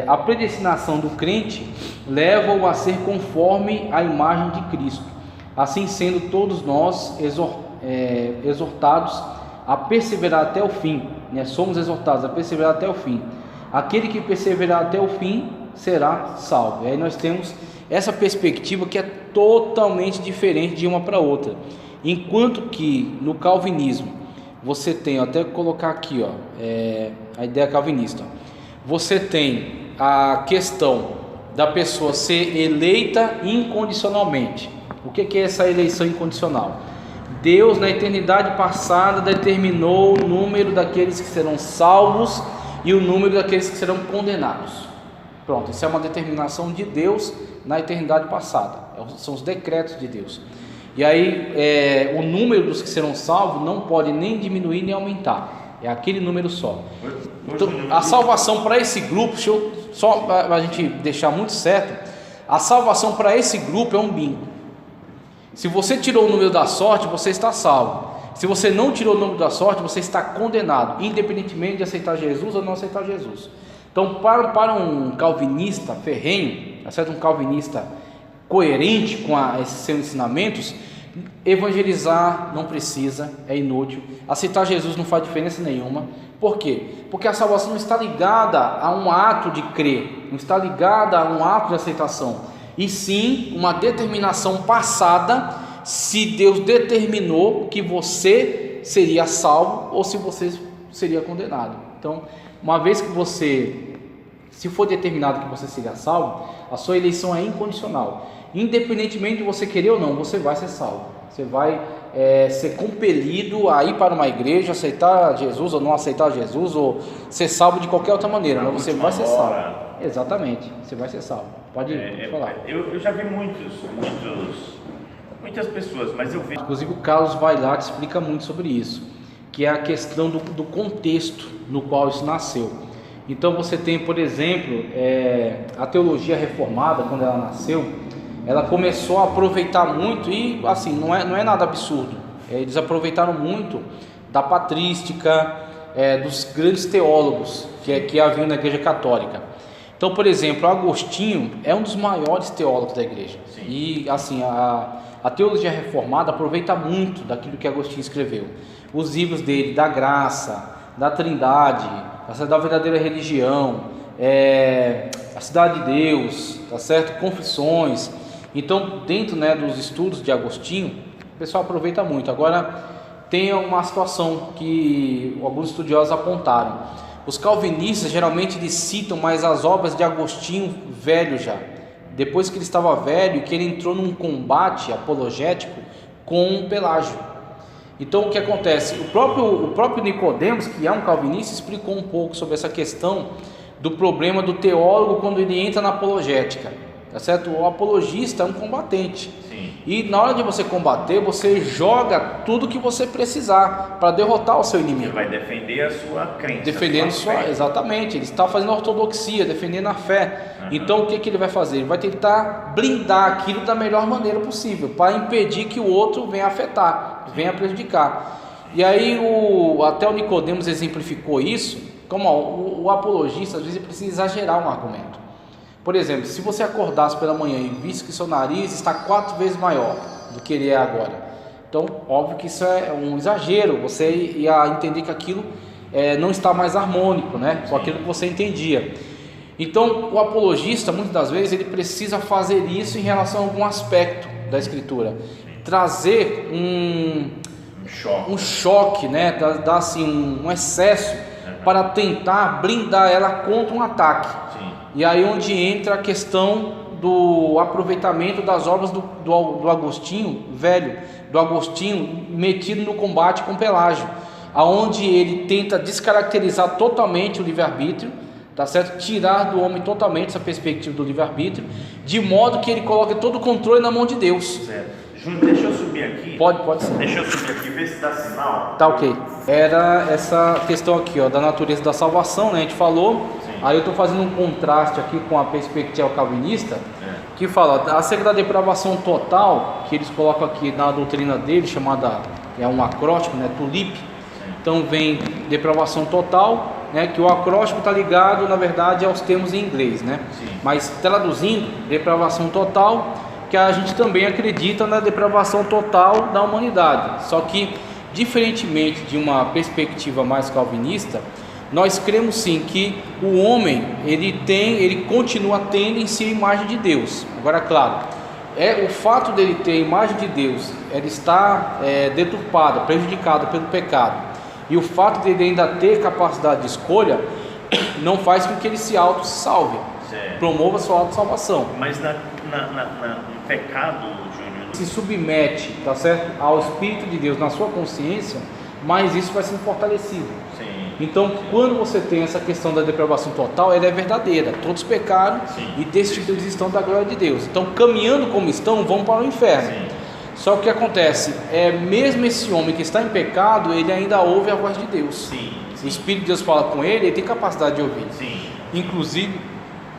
A predestinação do crente leva-o a ser conforme a imagem de Cristo. Assim sendo, todos nós exortados a perseverar até o fim, né? Somos exortados a perseverar até o fim. Aquele que perseverar até o fim será salvo. E aí nós temos essa perspectiva que é totalmente diferente de uma para outra. Enquanto que no calvinismo você tem, até colocar aqui, ó, a ideia calvinista, você tem a questão da pessoa ser eleita incondicionalmente. O que é essa eleição incondicional? Deus, na eternidade passada, determinou o número daqueles que serão salvos e o número daqueles que serão condenados. Pronto, isso é uma determinação de Deus na eternidade passada. São os decretos de Deus. E aí o número dos que serão salvos não pode nem diminuir nem aumentar. É aquele número só. Então, a salvação para esse grupo, só para a gente deixar muito certo, a salvação para esse grupo é um bingo. Se você tirou o número da sorte, você está salvo. Se você não tirou o número da sorte, você está condenado, independentemente de aceitar Jesus ou não aceitar Jesus. Então, para um calvinista ferrenho, certo? Um calvinista coerente com esses seus ensinamentos, evangelizar não precisa, é inútil. Aceitar Jesus não faz diferença nenhuma. Por quê? Porque a salvação não está ligada a um ato de crer, não está ligada a um ato de aceitação, e sim uma determinação passada, se Deus determinou que você seria salvo ou se você seria condenado. Então, uma vez que você, se for determinado que você seria salvo, a sua eleição é incondicional. Independentemente de você querer ou não, você vai ser salvo. Você vai ser compelido a ir para uma igreja, aceitar Jesus ou não aceitar Jesus, ou ser salvo de qualquer outra maneira, mas você vai ser salvo. Exatamente, você vai ser salvo. Pode falar. Eu já vi muitas pessoas, mas eu vi... Inclusive o Carlos Vailart explica muito sobre isso, que é a questão do contexto no qual isso nasceu. Então você tem, por exemplo, a teologia reformada, quando ela nasceu, ela começou a aproveitar muito, e assim, não é nada absurdo, eles aproveitaram muito da patrística, dos grandes teólogos que haviam na igreja católica. Então, por exemplo, Agostinho é um dos maiores teólogos da igreja. Sim. E assim, a teologia reformada aproveita muito daquilo que Agostinho escreveu. Os livros dele, da graça, da trindade, da verdadeira religião, a cidade de Deus, tá certo? Confissões. Então, dentro, né, dos estudos de Agostinho, o pessoal aproveita muito. Agora, tem uma situação que alguns estudiosos apontaram. Os calvinistas geralmente eles citam mais as obras de Agostinho velho já, depois que ele estava velho, que ele entrou num combate apologético com Pelágio. Então o que acontece? O próprio Nicodemos, que é um calvinista, explicou um pouco sobre essa questão do problema do teólogo quando ele entra na apologética, tá certo? O apologista é um combatente. Sim. E na hora de você combater, você joga tudo que você precisar para derrotar o seu inimigo. Ele vai defender a sua crença. Defendendo fé. exatamente, ele está fazendo a ortodoxia, defendendo a fé. Então o que ele vai fazer? Ele vai tentar blindar aquilo da melhor maneira possível, para impedir que o outro venha afetar, venha prejudicar. E aí até o Nicodemos exemplificou isso, como o apologista às vezes precisa exagerar um argumento. Por exemplo, se você acordasse pela manhã e visse que seu nariz está 4 vezes maior do que ele é agora, então óbvio que isso é um exagero, você ia entender que aquilo não está mais harmônico, né, com aquilo que você entendia. Então o apologista muitas das vezes ele precisa fazer isso em relação a algum aspecto da escritura, trazer um choque, né, dar assim um excesso para tentar blindar ela contra um ataque. Sim. E aí onde entra a questão do aproveitamento das obras do Agostinho velho, do Agostinho metido no combate com Pelágio, aonde ele tenta descaracterizar totalmente o livre-arbítrio, tá certo? Tirar do homem totalmente essa perspectiva do livre-arbítrio, de modo que ele coloque todo o controle na mão de Deus. Certo. Júnior, deixa eu subir aqui. Pode ser. Deixa eu subir aqui, ver se dá sinal. Tá ok. Era essa questão aqui, ó, da natureza da salvação, né? A gente falou. Sim. Aí eu estou fazendo um contraste aqui com a perspectiva calvinista, que fala acerca da depravação total, que eles colocam aqui na doutrina deles, chamada, é um acróstico, né? TULIP. Então vem depravação total, né? Que o acróstico está ligado, na verdade, aos termos em inglês, né? Sim. Mas traduzindo, depravação total, que a gente também acredita na depravação total da humanidade. Só que, diferentemente de uma perspectiva mais calvinista, nós cremos sim que o homem ele continua tendo em si a imagem de Deus. Agora, claro, o fato dele ter a imagem de Deus, ele está deturpada, prejudicada pelo pecado, e o fato dele ainda ter capacidade de escolha não faz com que ele se auto-salve, promova sua auto-salvação. Mas no pecado, Júnior, se submete, tá certo, ao Espírito de Deus na sua consciência, mas isso vai sendo fortalecido. Sim. Então, quando você tem essa questão da depravação total, ela é verdadeira. Todos pecaram e destituídos estão da glória de Deus. Então, caminhando como estão, vão para o inferno. Sim. Só que o que acontece mesmo esse homem que está em pecado, ele ainda ouve a voz de Deus. Sim. O Espírito de Deus fala com ele tem capacidade de ouvir. Sim. Inclusive,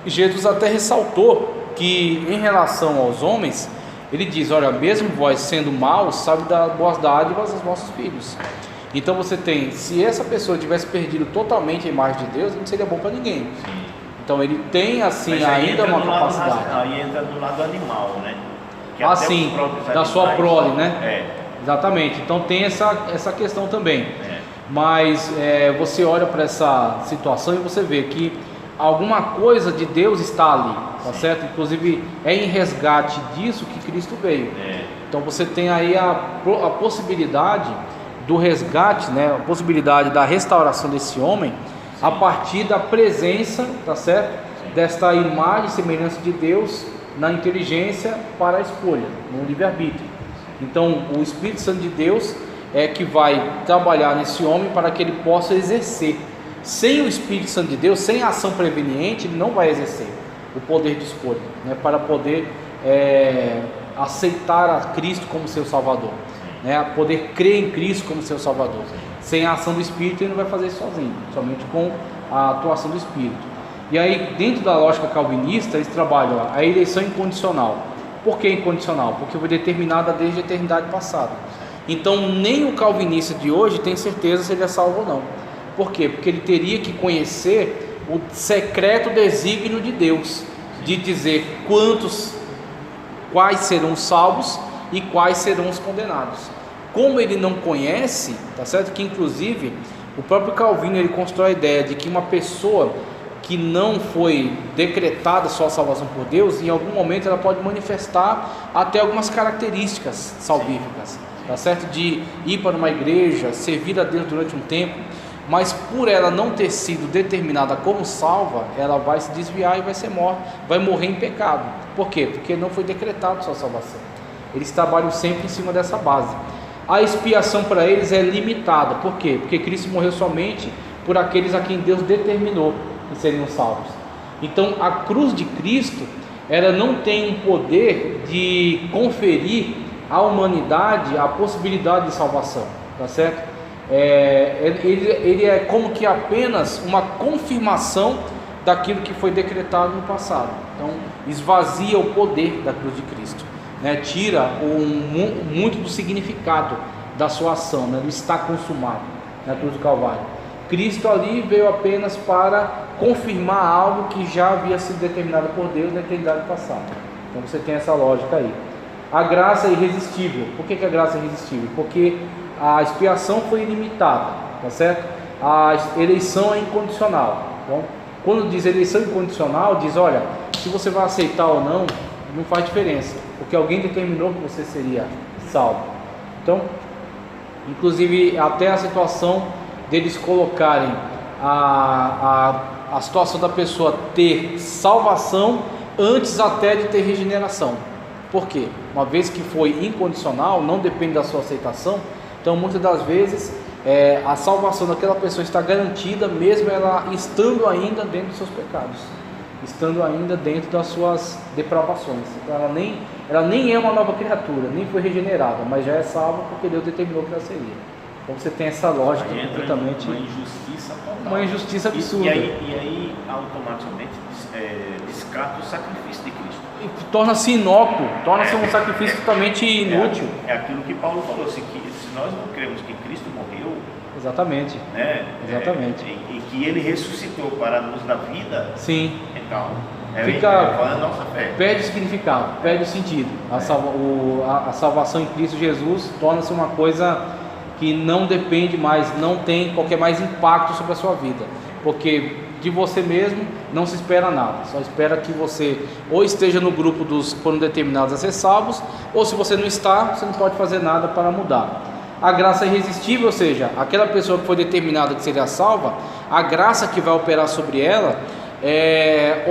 Jesus até ressaltou que em relação aos homens, ele diz, olha, mesmo vós sendo maus, sabe dar boas dádivas aos vossos filhos. Então você tem, se essa pessoa tivesse perdido totalmente a imagem de Deus, não seria bom para ninguém. Sim. Então ele tem assim ainda uma capacidade. Aí entra do lado animal, né? Que Assim, da sua prole, né? Exatamente. Então tem essa questão também. Mas você olha para essa situação e você vê que alguma coisa de Deus está ali, tá certo? Inclusive é em resgate disso que Cristo veio. Então você tem aí a possibilidade do resgate, né? A possibilidade da restauração desse homem a partir da presença, tá certo? Desta imagem e semelhança de Deus na inteligência para a escolha, no livre-arbítrio. Então o Espírito Santo de Deus é que vai trabalhar nesse homem para que ele possa exercer. Sem o Espírito Santo de Deus, sem a ação preveniente, ele não vai exercer o poder de escolha, né, para poder aceitar a Cristo como seu Salvador, né, poder crer em Cristo como seu Salvador. Sem a ação do Espírito, ele não vai fazer isso sozinho, somente com a atuação do Espírito. E aí, dentro da lógica calvinista, eles trabalham a eleição incondicional. Por que incondicional? Porque foi determinada desde a eternidade passada. Então, nem o calvinista de hoje tem certeza se ele é salvo ou não. Por quê? Porque ele teria que conhecer o secreto desígnio de Deus, de dizer quais serão os salvos e quais serão os condenados. Como ele não conhece, tá certo? Que inclusive o próprio Calvino ele constrói a ideia de que uma pessoa que não foi decretada sua salvação por Deus, em algum momento ela pode manifestar até algumas características salvíficas, tá certo? De ir para uma igreja, servir a Deus durante um tempo, mas por ela não ter sido determinada como salva, ela vai se desviar e vai ser morta, vai morrer em pecado. Por quê? Porque não foi decretada sua salvação. Eles trabalham sempre em cima dessa base. A expiação para eles é limitada. Por quê? Porque Cristo morreu somente por aqueles a quem Deus determinou. que seriam salvos. Então a cruz de Cristo, ela não tem um poder de conferir à humanidade a possibilidade de salvação, tá certo? Ele é como que apenas uma confirmação daquilo que foi decretado no passado. Então esvazia o poder da cruz de Cristo, né? Tira muito do significado da sua ação, né? Ele está consumado na cruz do Calvário. Cristo ali veio apenas para confirmar algo que já havia sido determinado por Deus na eternidade passada. Então você tem essa lógica aí. A graça é irresistível. Por que a graça é irresistível? Porque a expiação foi ilimitada, tá certo? A eleição é incondicional. Então, quando diz eleição incondicional, diz, olha, se você vai aceitar ou não, não faz diferença, porque alguém determinou que você seria salvo. Então, inclusive até a situação deles colocarem a situação da pessoa ter salvação antes até de ter regeneração. Por quê? Uma vez que foi incondicional, não depende da sua aceitação, então muitas das vezes a salvação daquela pessoa está garantida mesmo ela estando ainda dentro dos seus pecados, estando ainda dentro das suas depravações. Então ela nem é uma nova criatura, nem foi regenerada, mas já é salva porque Deus determinou que ela seria. Então você tem essa lógica completamente... Uma injustiça total. Uma injustiça absurda. E aí automaticamente descarta o sacrifício de Cristo. E torna-se inócuo, torna-se um sacrifício totalmente inútil. É aquilo que Paulo falou, se nós não cremos que Cristo morreu... Exatamente. Né, exatamente. E que Ele ressuscitou para nos dar vida... Sim. Então... Fica, nossa fé. perde o significado, perde o sentido. A salvação em Cristo Jesus torna-se uma coisa que não depende mais, não tem qualquer mais impacto sobre a sua vida, porque de você mesmo não se espera nada, só espera que você ou esteja no grupo dos que foram determinados a ser salvos, ou se você não está, você não pode fazer nada para mudar. A graça é irresistível, ou seja, aquela pessoa que foi determinada que seria salva, a graça que vai operar sobre ela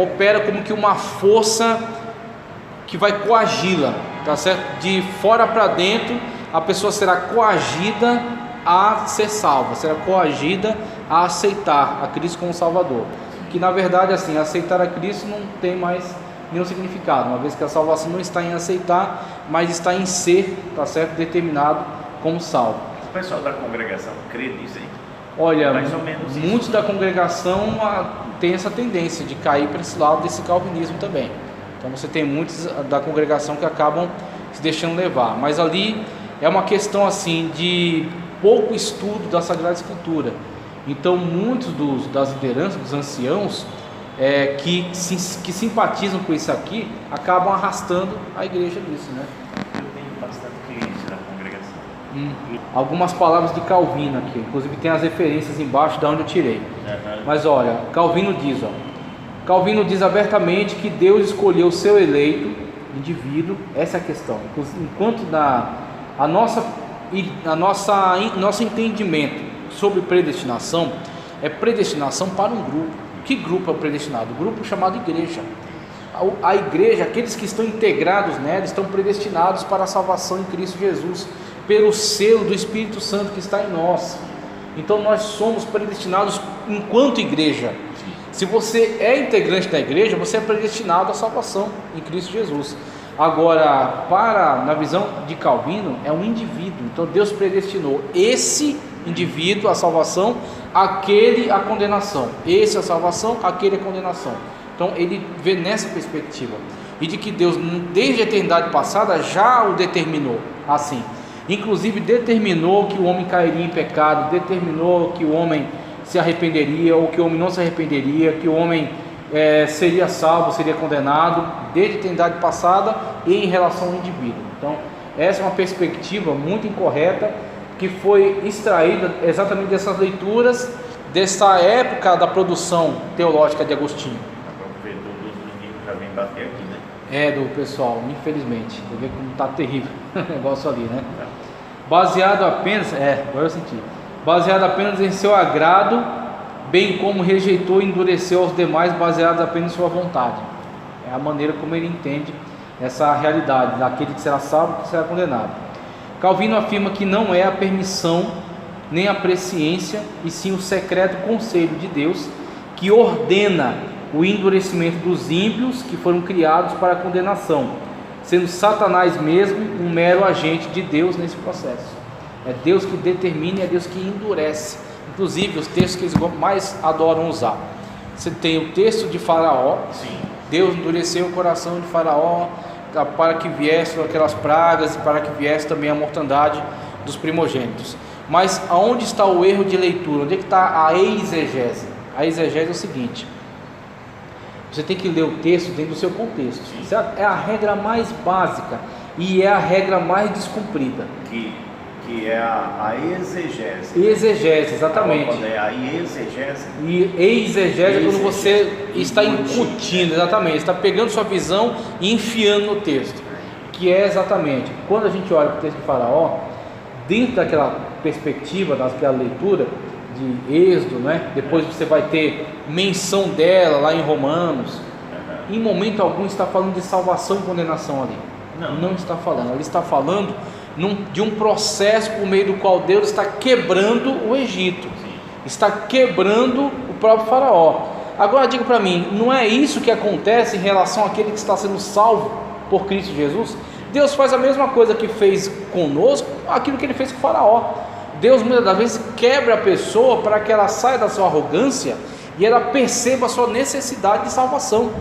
opera como que uma força que vai coagi-la, tá certo? De fora para dentro, a pessoa será coagida a ser salva, será coagida a aceitar a Cristo como Salvador. Que na verdade, assim, aceitar a Cristo não tem mais nenhum significado, uma vez que a salvação não está em aceitar, mas está em ser, tá certo? Determinado como salvo. O pessoal da congregação crê nisso aí? Olha, mais ou menos muitos isso. Da congregação tem essa tendência de cair para esse lado desse calvinismo também. Então você tem muitos da congregação que acabam se deixando levar, mas ali é uma questão assim de pouco estudo da Sagrada Escritura. Então muitos das lideranças, dos anciãos que simpatizam com isso aqui, acabam arrastando a igreja nisso, né? Eu tenho bastante cliente na congregação. Algumas palavras de Calvino aqui, inclusive tem as referências embaixo de onde eu tirei. Mas olha, Calvino diz abertamente que Deus escolheu o seu eleito indivíduo, essa é a questão. Enquanto nosso entendimento sobre predestinação é predestinação para um grupo. Que grupo é o predestinado? O grupo chamado igreja. A igreja, aqueles que estão integrados nela, estão predestinados para a salvação em Cristo Jesus, pelo selo do Espírito Santo que está em nós. Então nós somos predestinados enquanto igreja. Se você é integrante da igreja, você é predestinado à salvação em Cristo Jesus. Agora, na visão de Calvino, é um indivíduo. Então Deus predestinou esse indivíduo à salvação, aquele à condenação. Esse à salvação, aquele à condenação. Então ele vê nessa perspectiva. E de que Deus, desde a eternidade passada, já o determinou assim. Inclusive determinou que o homem cairia em pecado, determinou que o homem se arrependeria ou que o homem não se arrependeria, que o homem seria salvo, seria condenado, desde a eternidade passada e em relação ao indivíduo. Então essa é uma perspectiva muito incorreta que foi extraída exatamente dessas leituras, dessa época da produção teológica de Agostinho. O provedor dos meninos já vem bater aqui, né? Do pessoal, infelizmente. Você vê como está terrível o negócio ali, né? Baseado apenas, agora eu senti, baseado apenas em seu agrado, bem como rejeitou e endureceu aos demais, baseados apenas em sua vontade. É a maneira como ele entende essa realidade, daquele que será salvo e que será condenado. Calvino afirma que não é a permissão, nem a presciência, e sim o secreto conselho de Deus, que ordena o endurecimento dos ímpios que foram criados para a condenação, sendo Satanás mesmo um mero agente de Deus nesse processo. É Deus que determina e é Deus que endurece. Inclusive os textos que eles mais adoram usar. Você tem o texto de Faraó. Sim. Deus endureceu o coração de Faraó para que viessem aquelas pragas e para que viesse também a mortandade dos primogênitos. Mas aonde está o erro de leitura? Onde é que está a exegese? A exegese é o seguinte: você tem que ler o texto dentro do seu contexto. Isso é a regra mais básica e é a regra mais descumprida. Que é a exegese. Exegese, exatamente. Quando é a exegese. E exegese é quando você está incutindo, exatamente, está pegando sua visão e enfiando no texto. Que é exatamente, quando a gente olha para o texto de Faraó, dentro daquela perspectiva, daquela leitura de Êxodo, né? Depois você vai ter menção dela lá em Romanos. Em momento algum está falando de salvação e condenação ali. Não está falando. Ali está falando de um processo por meio do qual Deus está quebrando o Egito. Está quebrando o próprio Faraó. Agora diga para mim, não é isso que acontece em relação àquele que está sendo salvo por Cristo Jesus? Deus faz a mesma coisa que fez conosco, aquilo que ele fez com o Faraó. Deus muitas das vezes quebra a pessoa para que ela saia da sua arrogância e ela perceba a sua necessidade de salvação.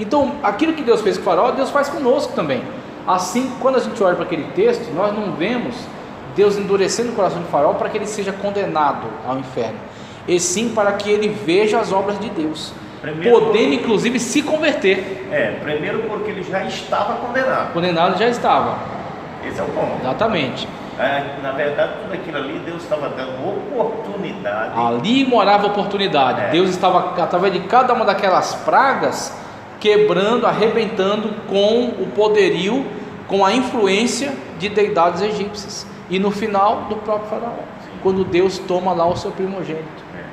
Então aquilo que Deus fez com o Faraó, Deus faz conosco também. Assim, quando a gente olha para aquele texto, nós não vemos Deus endurecendo o coração de Faraó para que ele seja condenado ao inferno, e sim para que ele veja as obras de Deus, podendo inclusive se converter. Primeiro porque ele já estava condenado. Condenado já estava. Esse é o ponto. Exatamente. Na verdade, tudo aquilo ali, Deus estava dando oportunidade. Ali morava oportunidade. Deus estava, através de cada uma daquelas pragas, quebrando, arrebentando com o poderio, com a influência de deidades egípcias. E no final, do próprio Faraó. Quando Deus toma lá o seu primogênito,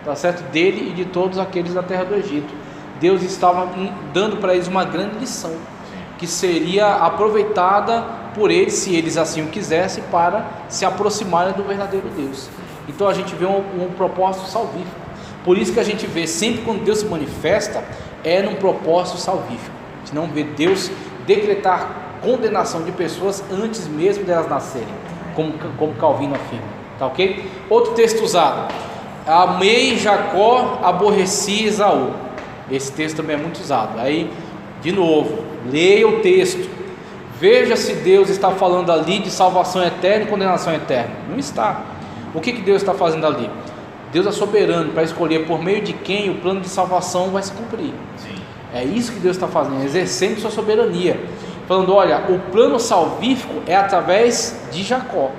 tá certo? Dele e de todos aqueles da terra do Egito. Deus estava dando para eles uma grande lição, que seria aproveitada por eles, se eles assim o quisessem, para se aproximarem do verdadeiro Deus. Então a gente vê um propósito salvífico. Por isso que a gente vê sempre quando Deus se manifesta, é num propósito salvífico. A gente não vê Deus decretar condenação de pessoas antes mesmo delas nascerem, como Calvino afirma, tá ok? Outro texto usado: amei Jacó, aborreci Esaú. Esse texto também é muito usado. Aí, de novo, leia o texto, veja se Deus está falando ali de salvação eterna e condenação eterna. Não está. O que Deus está fazendo ali? Deus é soberano para escolher por meio de quem o plano de salvação vai se cumprir. Sim. É isso que Deus está fazendo, exercendo sua soberania, falando: olha, o plano salvífico é através de Jacó,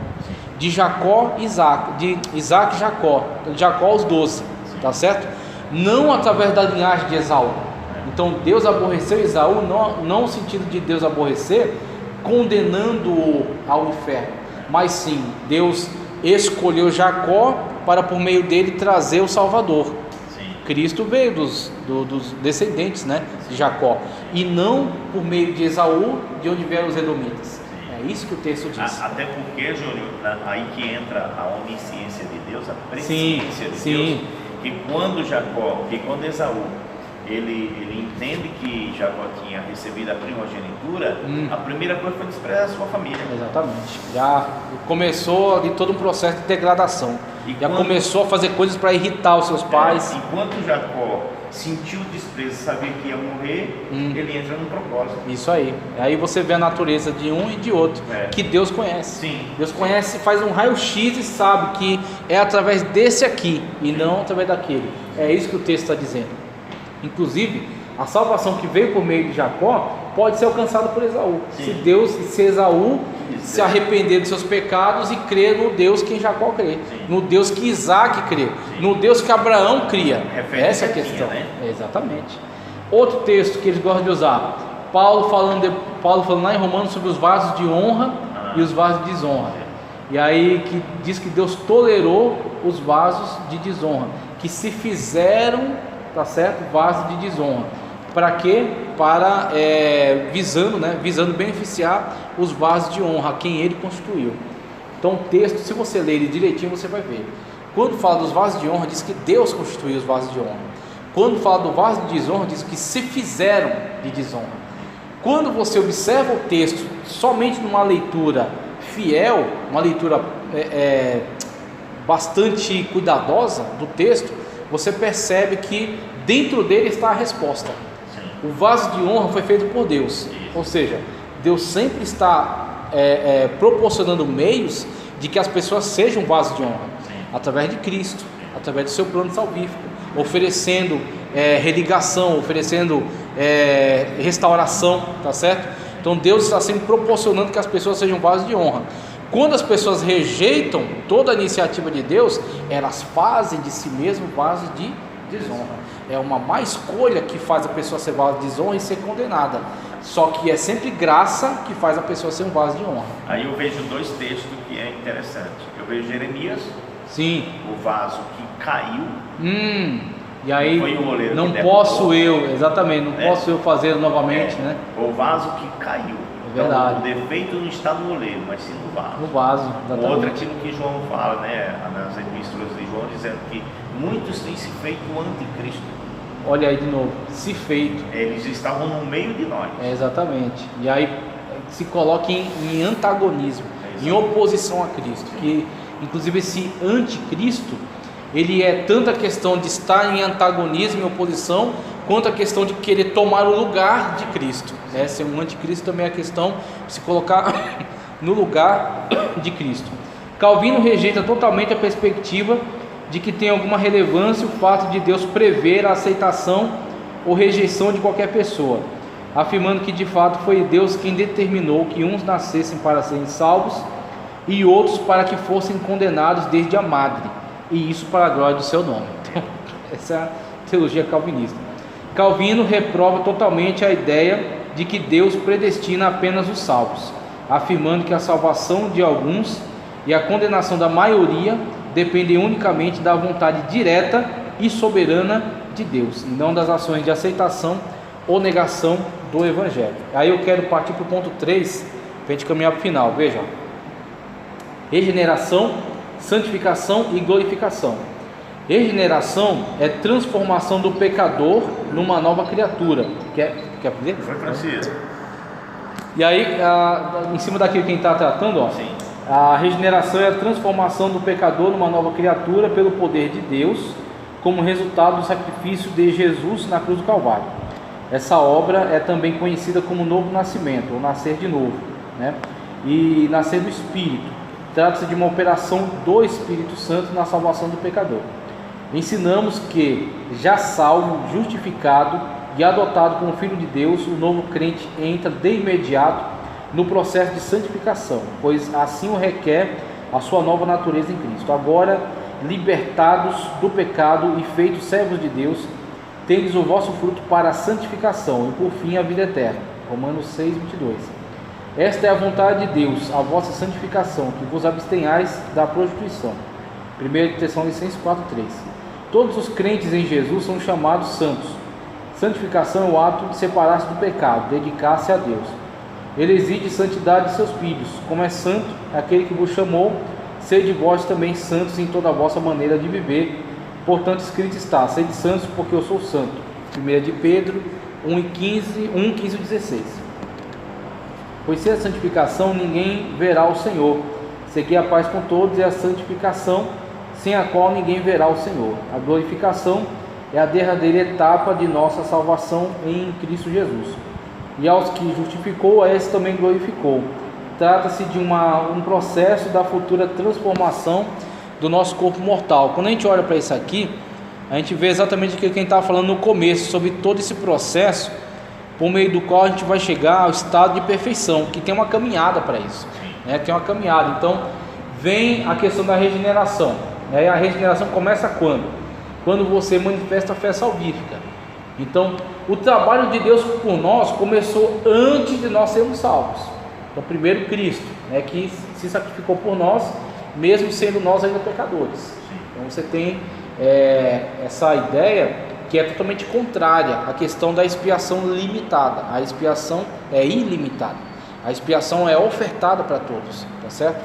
de Jacó Isaac, de Isaac e Jacó, de Jacó aos 12, tá certo? Não através da linhagem de Esaú. Então Deus aborreceu Esaú, não no sentido de Deus aborrecer condenando-o ao inferno, mas sim, Deus escolheu Jacó para por meio dele trazer o Salvador. Sim. Cristo veio dos descendentes, né, de Jacó, e não por meio de Esaú, de onde vieram os edomitas. É isso que o texto diz. Até porque, Júnior, aí que entra a onisciência de Deus, a presciência de Deus, que quando Esaú ele entende que Jacó tinha recebido a primogenitura, a primeira coisa foi desprezar a sua família. Exatamente. Já começou ali todo um processo de degradação. Começou a fazer coisas para irritar os seus pais. Enquanto Jacó sentiu o desprezo, sabia que ia morrer, ele entra num propósito. Isso aí. Aí você vê a natureza de um e de outro, que Deus conhece. Sim. Deus conhece, faz um raio-x e sabe que é através desse aqui e não através daquele. É isso que o texto está dizendo. Inclusive, a salvação que veio por meio de Jacó pode ser alcançada por Esaú. Se Esaú se arrepender dos seus pecados e crer no Deus que Jacó crê, no Deus que Isaac crê, no Deus que Abraão cria. Essa é a questão. Exatamente. Outro texto que eles gostam de usar: Paulo falando lá em Romanos sobre os vasos de honra e os vasos de desonra. E aí que diz que Deus tolerou os vasos de desonra, que se fizeram, tá certo, vasos de desonra. Para quê? Para visando beneficiar os vasos de honra, a quem ele constituiu. Então o texto, se você ler ele direitinho, você vai ver. Quando fala dos vasos de honra, diz que Deus constituiu os vasos de honra. Quando fala do vaso de desonra, diz que se fizeram de desonra. Quando você observa o texto somente numa leitura fiel, uma leitura bastante cuidadosa do texto, você percebe que dentro dele está a resposta. O vaso de honra foi feito por Deus, ou seja, Deus sempre está proporcionando meios de que as pessoas sejam vasos de honra, através de Cristo, através do seu plano salvífico, oferecendo religação, oferecendo restauração, tá certo? Então Deus está sempre proporcionando que as pessoas sejam vasos de honra. Quando as pessoas rejeitam toda a iniciativa de Deus, elas fazem de si mesmo vasos de desonra. É uma má escolha que faz a pessoa ser vaso de desonra e ser condenada. Só que é sempre graça que faz a pessoa ser um vaso de honra. Aí eu vejo dois textos que é interessante. Eu vejo Jeremias, sim, o vaso que caiu. E aí não posso eu, exatamente, não posso eu fazer novamente, né? O vaso que caiu. É verdade. Então, o defeito não está no oleiro, mas sim no vaso. No vaso, exatamente. Outra aquilo que João fala, né, nas epístolas de João, dizendo que muitos têm se feito anticristo. Olha aí de novo, se feito. Eles estavam no meio de nós. Exatamente. E aí se coloca em antagonismo, em oposição a Cristo. Que inclusive esse anticristo, ele é tanto a questão de estar em antagonismo, em oposição, quanto a questão de querer tomar o lugar de Cristo. Ser um anticristo também é a questão de se colocar no lugar de Cristo. Calvino rejeita totalmente a perspectiva de que tem alguma relevância o fato de Deus prever a aceitação ou rejeição de qualquer pessoa, afirmando que de fato foi Deus quem determinou que uns nascessem para serem salvos e outros para que fossem condenados desde a madre, e isso para a glória do seu nome. Essa é a teologia calvinista. Calvino reprova totalmente a ideia de que Deus predestina apenas os salvos, afirmando que a salvação de alguns e a condenação da maioria dependem unicamente da vontade direta e soberana de Deus, e não das ações de aceitação ou negação do Evangelho. Aí eu quero partir para o ponto 3, para a gente caminhar para o final. Veja: regeneração, santificação e glorificação. Regeneração é transformação do pecador numa nova criatura. Quer aprender? Foi Francisco. E aí, em cima daquilo que a gente está tratando, ó, sim, a regeneração é a transformação do pecador numa nova criatura pelo poder de Deus, como resultado do sacrifício de Jesus na cruz do Calvário. Essa obra é também conhecida como novo nascimento, ou nascer de novo, né? E nascer do Espírito. Trata-se de uma operação do Espírito Santo na salvação do pecador. Ensinamos que, já salvo, justificado e adotado como filho de Deus, o novo crente entra de imediato no processo de santificação, pois assim o requer a sua nova natureza em Cristo. Agora, libertados do pecado e feitos servos de Deus, tendes o vosso fruto para a santificação e por fim a vida eterna. Romanos 6:22. Esta é a vontade de Deus, a vossa santificação, que vos abstenhais da prostituição. 1 Tessalonicenses 4:3. Todos os crentes em Jesus são chamados santos. Santificação é o ato de separar-se do pecado, dedicar-se a Deus. Ele exige santidade de seus filhos, como é santo aquele que vos chamou, sede vós também santos em toda a vossa maneira de viver. Portanto, escrito está: sede santos, porque eu sou santo. 1 de Pedro 1:15-16. Pois sem a santificação ninguém verá o Senhor. Segui a paz com todos, e a santificação, sem a qual ninguém verá o Senhor. A glorificação é a derradeira etapa de nossa salvação em Cristo Jesus. E aos que justificou, a esse também glorificou. Trata-se de um processo da futura transformação do nosso corpo mortal. Quando a gente olha para isso aqui, a gente vê exatamente aquilo que a gente estava falando no começo, sobre todo esse processo, por meio do qual a gente vai chegar ao estado de perfeição, que tem uma caminhada para isso, né? Tem uma caminhada. Então, vem a questão da regeneração, né? A regeneração começa quando? Quando você manifesta a fé salvífica. Então, o trabalho de Deus por nós começou antes de nós sermos salvos. Então, primeiro Cristo, né, que se sacrificou por nós, mesmo sendo nós ainda pecadores. Então, você tem essa ideia que é totalmente contrária à questão da expiação limitada. A expiação é ilimitada. A expiação é ofertada para todos, tá certo?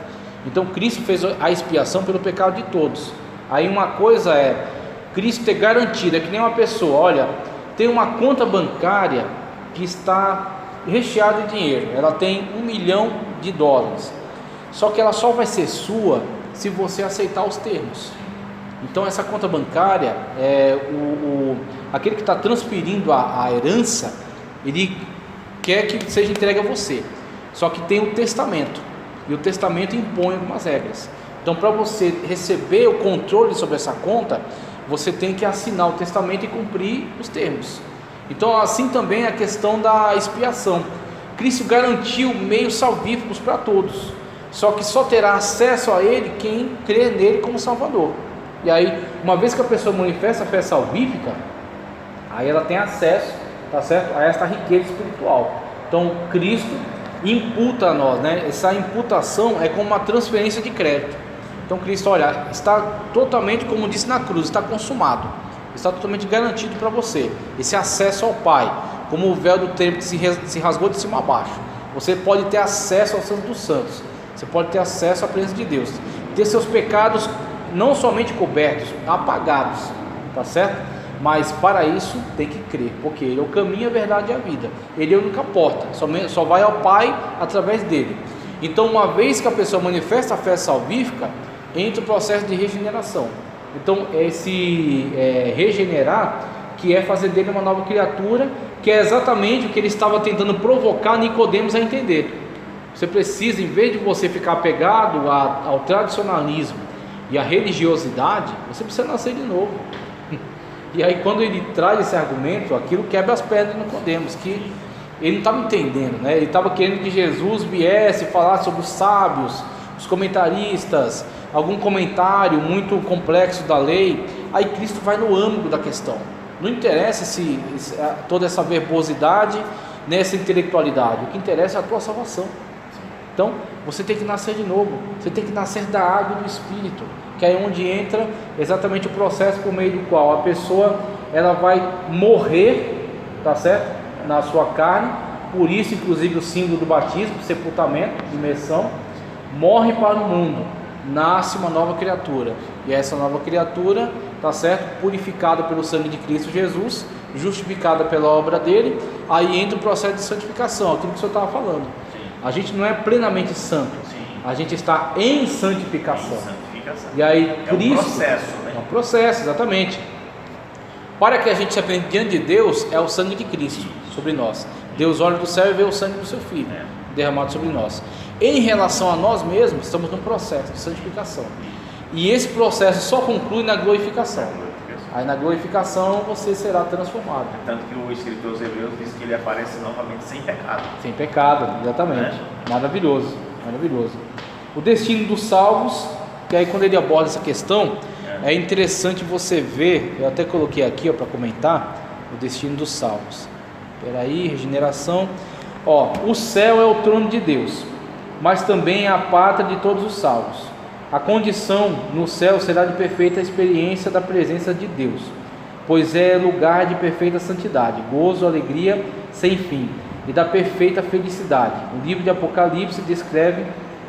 Então, Cristo fez a expiação pelo pecado de todos. Aí uma coisa é Cristo ter garantido, é que nem uma pessoa, olha, tem uma conta bancária que está recheada de dinheiro, ela tem $1 milhão, só que ela só vai ser sua se você aceitar os termos. Então essa conta bancária, aquele que está transferindo a herança, ele quer que seja entregue a você, só que tem o testamento, e o testamento impõe algumas regras. Então, para você receber o controle sobre essa conta, você tem que assinar o testamento e cumprir os termos. Então, assim também a questão da expiação. Cristo garantiu meios salvíficos para todos, só que só terá acesso a ele quem crê nele como Salvador. E aí, uma vez que a pessoa manifesta a fé salvífica, aí ela tem acesso, tá certo, a esta riqueza espiritual. Então, Cristo imputa a nós, né? Essa imputação é como uma transferência de crédito. Então, Cristo, olha, está totalmente, como disse na cruz, está consumado, está totalmente garantido para você esse acesso ao Pai, como o véu do templo que se rasgou de cima a baixo. Você pode ter acesso ao Santo dos Santos, você pode ter acesso à presença de Deus, ter seus pecados não somente cobertos, apagados, tá certo? Mas para isso tem que crer, porque Ele é o caminho, a verdade e a vida. Ele é a única porta, só vai ao Pai através dele. Então, uma vez que a pessoa manifesta a fé salvífica, entra o processo de regeneração. Então, esse regenerar, que é fazer dele uma nova criatura, que é exatamente o que ele estava tentando provocar Nicodemos a entender. Você precisa, em vez de você ficar apegado ao tradicionalismo e à religiosidade, você precisa nascer de novo. E aí, quando ele traz esse argumento, aquilo quebra as pernas de Nicodemos, que ele não estava entendendo, né? Ele estava querendo que Jesus viesse falar sobre os sábios, os comentaristas, algum comentário muito complexo da lei. Aí Cristo vai no âmago da questão. Não interessa toda essa verbosidade, nessa intelectualidade. O que interessa é a tua salvação. Então, você tem que nascer de novo. Você tem que nascer da água e do Espírito, que é onde entra exatamente o processo por meio do qual a pessoa ela vai morrer, tá certo? Na sua carne. Por isso, inclusive, o símbolo do batismo, sepultamento, imersão, morre para o mundo, nasce uma nova criatura, e essa nova criatura, tá certo? Purificada pelo sangue de Cristo Jesus, justificada pela obra dele. Aí entra o processo de santificação, aquilo que o senhor estava falando. A gente não é plenamente santo, a gente está em santificação. E aí Cristo, um processo, né? É um processo, exatamente. Para que a gente se apresente diante de Deus, é o sangue de Cristo sobre nós. Deus olha do céu e vê o sangue do seu Filho derramado sobre nós. Em relação a nós mesmos, estamos num processo de santificação. E esse processo só conclui na glorificação. Aí na glorificação você será transformado. Tanto que o escritor aos Hebreus diz que ele aparece novamente sem pecado. Sem pecado, exatamente. Maravilhoso, maravilhoso. O destino dos salvos, que aí quando ele aborda essa questão, é interessante você ver, eu até coloquei aqui para comentar, o destino dos salvos. Espera aí, regeneração. O céu é o trono de Deus, mas também é a pátria de todos os salvos. A condição no céu será de perfeita experiência da presença de Deus, pois é lugar de perfeita santidade, gozo, alegria sem fim e da perfeita felicidade. O livro de Apocalipse descreve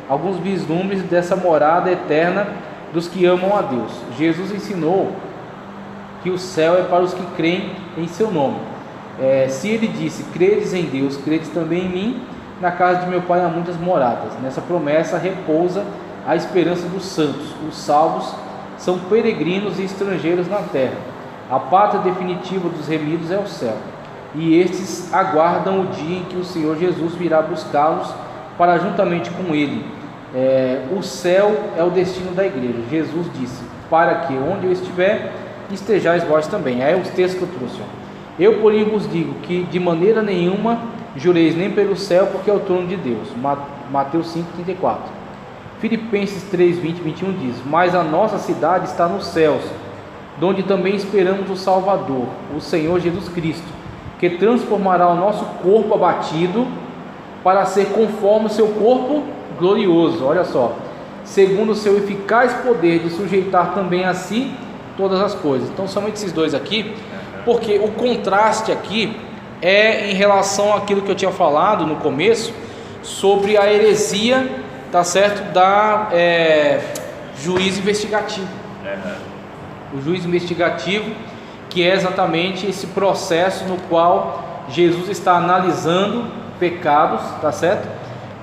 alguns vislumbres dessa morada eterna dos que amam a Deus. Jesus ensinou que o céu é para os que creem em seu nome. Se ele disse, credes em Deus, credes também em mim, na casa de meu Pai há muitas moradas. Nessa promessa repousa a esperança dos santos. Os salvos são peregrinos e estrangeiros na terra. A pátria definitiva dos remidos é o céu, e estes aguardam o dia em que o Senhor Jesus virá buscá-los para juntamente com ele. O céu é o destino da igreja. Jesus disse, para que onde eu estiver, estejais vós também. Aí é o texto que eu trouxe. Eu, porém, vos digo que de maneira nenhuma jureis nem pelo céu, porque é o trono de Deus. Mateus 5,34. Filipenses 3, 20 e 21 diz, mas a nossa cidade está nos céus, donde também esperamos o Salvador, o Senhor Jesus Cristo, que transformará o nosso corpo abatido para ser conforme o seu corpo glorioso. Olha só, segundo o seu eficaz poder de sujeitar também a si todas as coisas. Então, somente esses dois aqui, porque o contraste aqui é em relação àquilo que eu tinha falado no começo sobre a heresia, tá certo, da juiz investigativo. O juízo investigativo, que é exatamente esse processo no qual Jesus está analisando pecados, tá certo?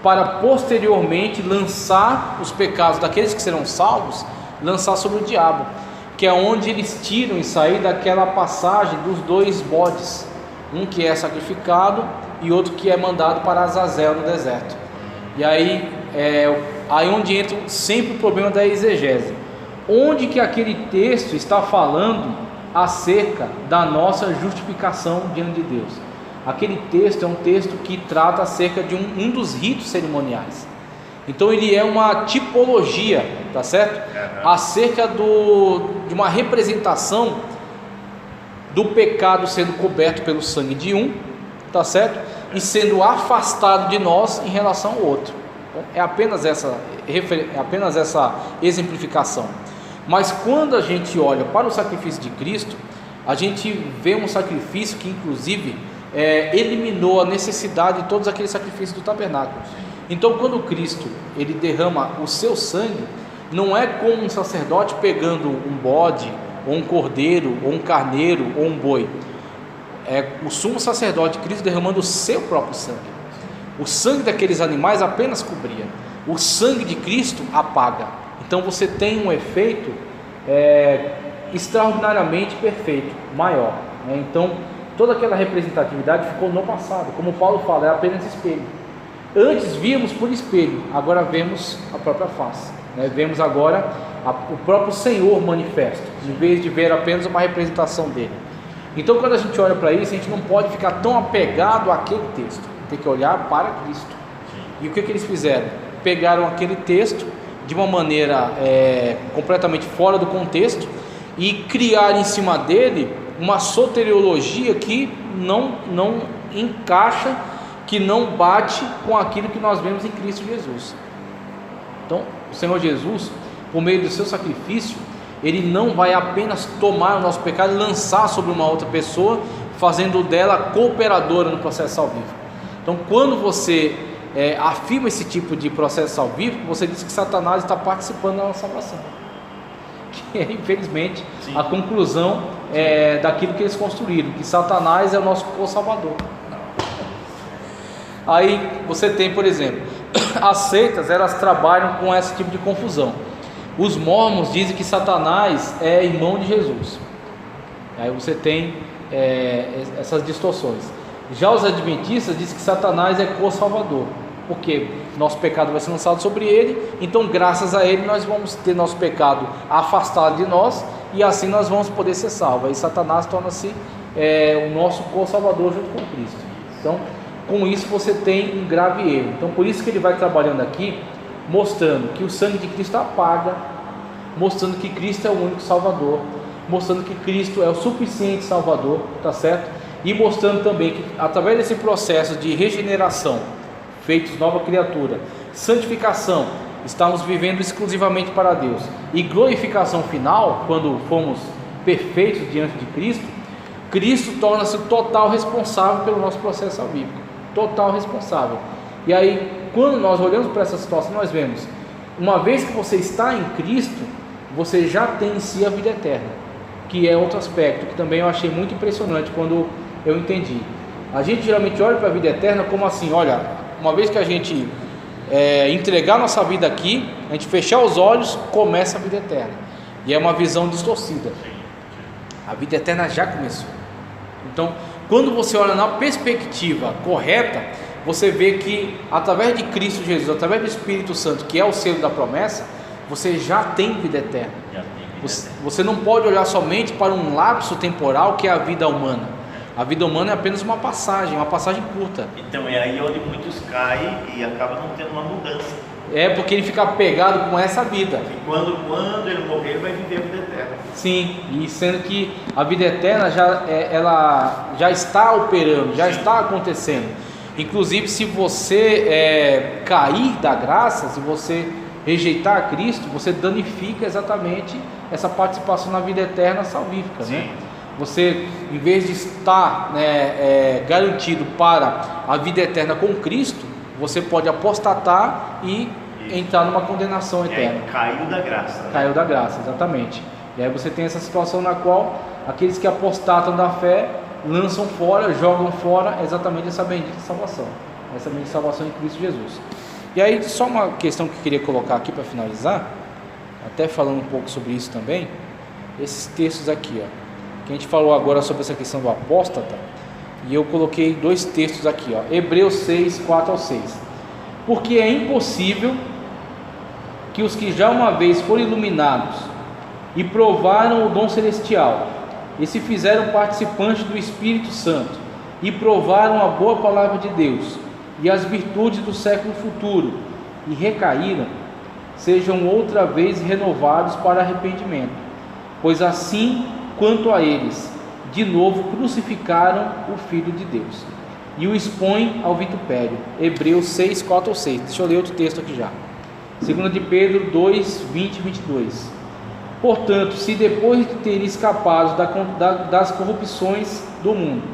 Para posteriormente lançar os pecados daqueles que serão salvos, lançar sobre o diabo, que é onde eles tiram e sair daquela passagem dos 2 bodes, um que é sacrificado e outro que é mandado para Azazel no deserto. E aí aí onde entra sempre o problema da exegese, onde que aquele texto está falando acerca da nossa justificação diante de Deus. Aquele texto é um texto que trata acerca de um dos ritos cerimoniais. Então ele é uma tipologia, tá certo? Acerca de uma representação do pecado sendo coberto pelo sangue de um, tá certo? E sendo afastado de nós em relação ao outro. Então, é apenas essa exemplificação. Mas quando a gente olha para o sacrifício de Cristo, a gente vê um sacrifício que inclusive eliminou a necessidade de todos aqueles sacrifícios do tabernáculo. Então quando Cristo ele derrama o seu sangue, não é como um sacerdote pegando um bode, ou um cordeiro, ou um carneiro, ou um boi. É o sumo sacerdote Cristo derramando o seu próprio sangue. O sangue daqueles animais apenas cobria, o sangue de Cristo apaga. Então você tem um efeito extraordinariamente perfeito, maior, né? Então toda aquela representatividade ficou no passado, como Paulo fala, é apenas espelho. Antes víamos por espelho, agora vemos a própria face, né? Vemos agora o próprio Senhor manifesto, em vez de ver apenas uma representação dele. Então quando a gente olha para isso, a gente não pode ficar tão apegado àquele texto, tem que olhar para Cristo. E o que eles fizeram? Pegaram aquele texto de uma maneira completamente fora do contexto e criaram em cima dele uma soteriologia que não encaixa, que não bate com aquilo que nós vemos em Cristo Jesus. Então o Senhor Jesus, por meio do seu sacrifício, ele não vai apenas tomar o nosso pecado e lançar sobre uma outra pessoa, fazendo dela cooperadora no processo salvífico. Então quando você afirma esse tipo de processo salvífico, você diz que Satanás está participando da nossa salvação, que é infelizmente a conclusão daquilo que eles construíram, que Satanás é o nosso co-salvador. Aí você tem, por exemplo, as seitas, elas trabalham com esse tipo de confusão. Os mormons dizem que Satanás é irmão de Jesus. Aí você tem essas distorções. Já os adventistas dizem que Satanás é co-salvador, porque nosso pecado vai ser lançado sobre ele, então graças a ele nós vamos ter nosso pecado afastado de nós, e assim nós vamos poder ser salvos. Aí Satanás torna-se o nosso co-salvador junto com Cristo. Então com isso você tem um grave erro. Então por isso que ele vai trabalhando aqui, mostrando que o sangue de Cristo apaga, mostrando que Cristo é o único Salvador, mostrando que Cristo é o suficiente Salvador, tá certo? E mostrando também que através desse processo de regeneração, feitos nova criatura, santificação, estamos vivendo exclusivamente para Deus, e glorificação final, quando fomos perfeitos diante de Cristo, Cristo torna-se o total responsável pelo nosso processo salvífico, total responsável. E aí, quando nós olhamos para essa situação, nós vemos, uma vez que você está em Cristo, você já tem em si a vida eterna, que é outro aspecto que também eu achei muito impressionante quando eu entendi. A gente geralmente olha para a vida eterna como assim, olha, uma vez que a gente entregar nossa vida aqui, a gente fechar os olhos, começa a vida eterna, e é uma visão distorcida. A vida eterna já começou. Então, quando você olha na perspectiva correta, você vê que através de Cristo Jesus, através do Espírito Santo, que é o selo da promessa, você já tem vida eterna. Você não pode olhar somente para um lapso temporal que é a vida humana. A vida humana é apenas uma passagem curta. Então é aí onde muitos caem e acabam não tendo uma mudança. É porque ele fica pegado com essa vida. E quando ele morrer, ele vai viver a vida eterna. Sim, e sendo que a vida eterna ela já está operando, já está acontecendo. Inclusive, se você cair da graça, se você rejeitar a Cristo, você danifica exatamente essa participação na vida eterna salvífica, né? Você, em vez de estar garantido para a vida eterna com Cristo, você pode apostatar e entrar numa condenação eterna. Caiu da graça. Caiu da graça, exatamente. E aí você tem essa situação na qual aqueles que apostatam da fé lançam fora, jogam fora exatamente essa bendita salvação, essa bendita salvação em Cristo Jesus. E aí só uma questão que eu queria colocar aqui para finalizar, até falando um pouco sobre isso também, esses textos aqui, ó, que a gente falou agora sobre essa questão do apóstata, e eu coloquei 2 textos aqui, ó, Hebreus 6, 4 ao 6. Porque é impossível que os que já uma vez foram iluminados e provaram o dom celestial, e se fizeram participantes do Espírito Santo, e provaram a boa palavra de Deus, e as virtudes do século futuro, e recaíram, sejam outra vez renovados para arrependimento, pois assim quanto a eles, de novo crucificaram o Filho de Deus, e o expõem ao vitupério. Hebreus 6, 4 ou 6. Deixa eu ler outro texto aqui já. 2 de Pedro 2, 20 e 22. Portanto, se depois de terem escapado das corrupções do mundo,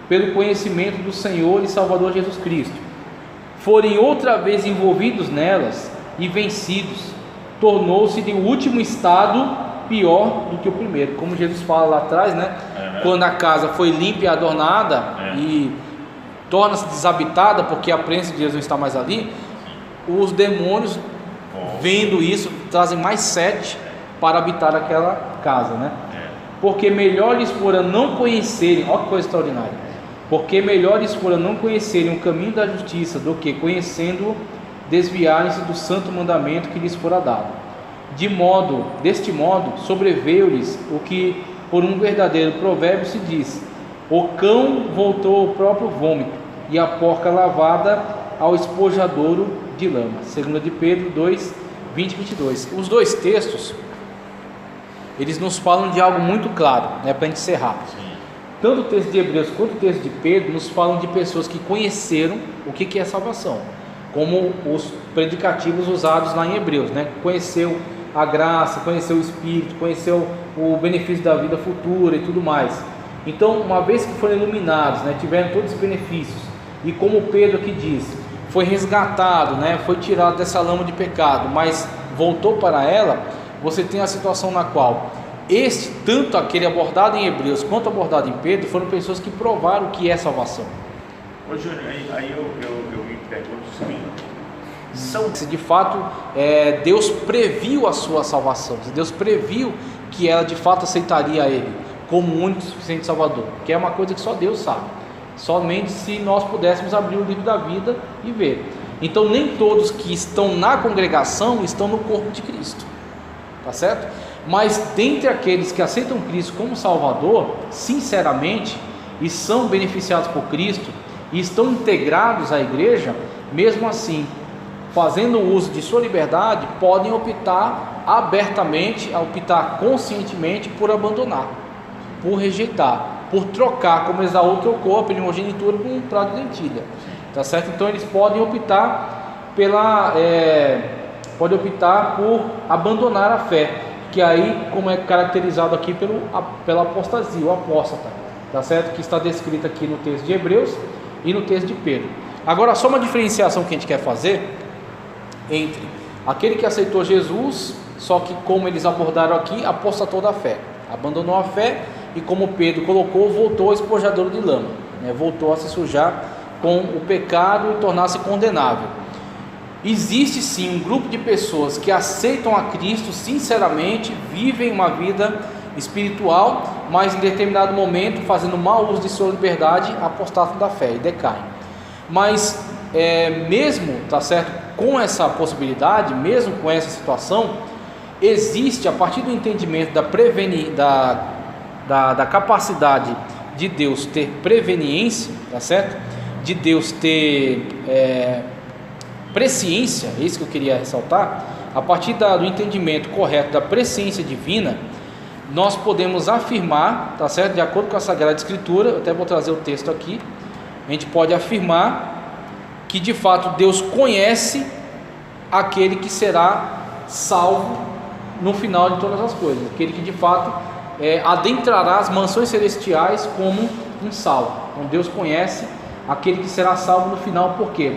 pelo conhecimento do Senhor e Salvador Jesus Cristo, forem outra vez envolvidos nelas e vencidos, tornou-se de último estado pior do que o primeiro, como Jesus fala lá atrás, né? Quando a casa foi limpa e adornada e torna-se desabitada porque a presença de Jesus não está mais ali, os demônios, vendo isso, trazem mais 7 para habitar aquela casa, né? Porque melhor lhes fora não conhecerem, olha que coisa extraordinária, porque melhor lhes fora não conhecerem o caminho da justiça do que, conhecendo, desviarem-se do santo mandamento que lhes fora dado. Deste modo, sobreveio-lhes o que por um verdadeiro provérbio se diz: o cão voltou ao próprio vômito, e a porca lavada ao espojadouro de lama. 2 de Pedro 2, 20 e 22. Os 2 textos, eles nos falam de algo muito claro, né, para a gente encerrar. Tanto o texto de Hebreus quanto o texto de Pedro nos falam de pessoas que conheceram o que é salvação, como os predicativos usados lá em Hebreus, né? Conheceu a graça, conheceu o Espírito, conheceu o benefício da vida futura e tudo mais. Então, uma vez que foram iluminados, né, tiveram todos os benefícios, e como Pedro aqui diz, foi resgatado, né, foi tirado dessa lama de pecado, mas voltou para ela, você tem a situação na qual tanto aquele abordado em Hebreus quanto abordado em Pedro foram pessoas que provaram o que é salvação. Ô Júnior, aí eu me pergunto o seguinte: se de fato Deus previu a sua salvação, se Deus previu que ela de fato aceitaria Ele como o único e suficiente Salvador, que é uma coisa que só Deus sabe, somente se nós pudéssemos abrir o livro da vida e ver. Então nem todos que estão na congregação estão no corpo de Cristo, tá certo? Mas dentre aqueles que aceitam Cristo como Salvador, sinceramente, e são beneficiados por Cristo, e estão integrados à igreja, mesmo assim, fazendo uso de sua liberdade, podem optar abertamente, optar conscientemente por abandonar, por rejeitar, por trocar, como Esaú trocou a primogenitura por um prato de lentilha, tá certo? Então eles podem optar por abandonar a fé, que aí, como é caracterizado aqui pela apostasia, o apóstata, tá certo? Que está descrito aqui no texto de Hebreus e no texto de Pedro. Agora, só uma diferenciação que a gente quer fazer entre aquele que aceitou Jesus, só que como eles abordaram aqui, apostatou da fé, abandonou a fé, e como Pedro colocou, voltou ao espojadouro de lama, né? Voltou a se sujar com o pecado e tornar-se condenável. Existe sim um grupo de pessoas que aceitam a Cristo sinceramente, vivem uma vida espiritual, mas em determinado momento, fazendo mau uso de sua liberdade, apostatam da fé e decaem. Mas mesmo, tá certo, com essa possibilidade, mesmo com essa situação, existe, a partir do entendimento da capacidade de Deus ter preveniência, tá certo? De Deus ter presciência, é isso que eu queria ressaltar. A partir do entendimento correto da presciência divina, nós podemos afirmar, tá certo? De acordo com a Sagrada Escritura, eu até vou trazer o texto aqui, a gente pode afirmar que de fato Deus conhece aquele que será salvo no final de todas as coisas, aquele que de fato adentrará as mansões celestiais como um salvo. Então Deus conhece aquele que será salvo no final, por quê?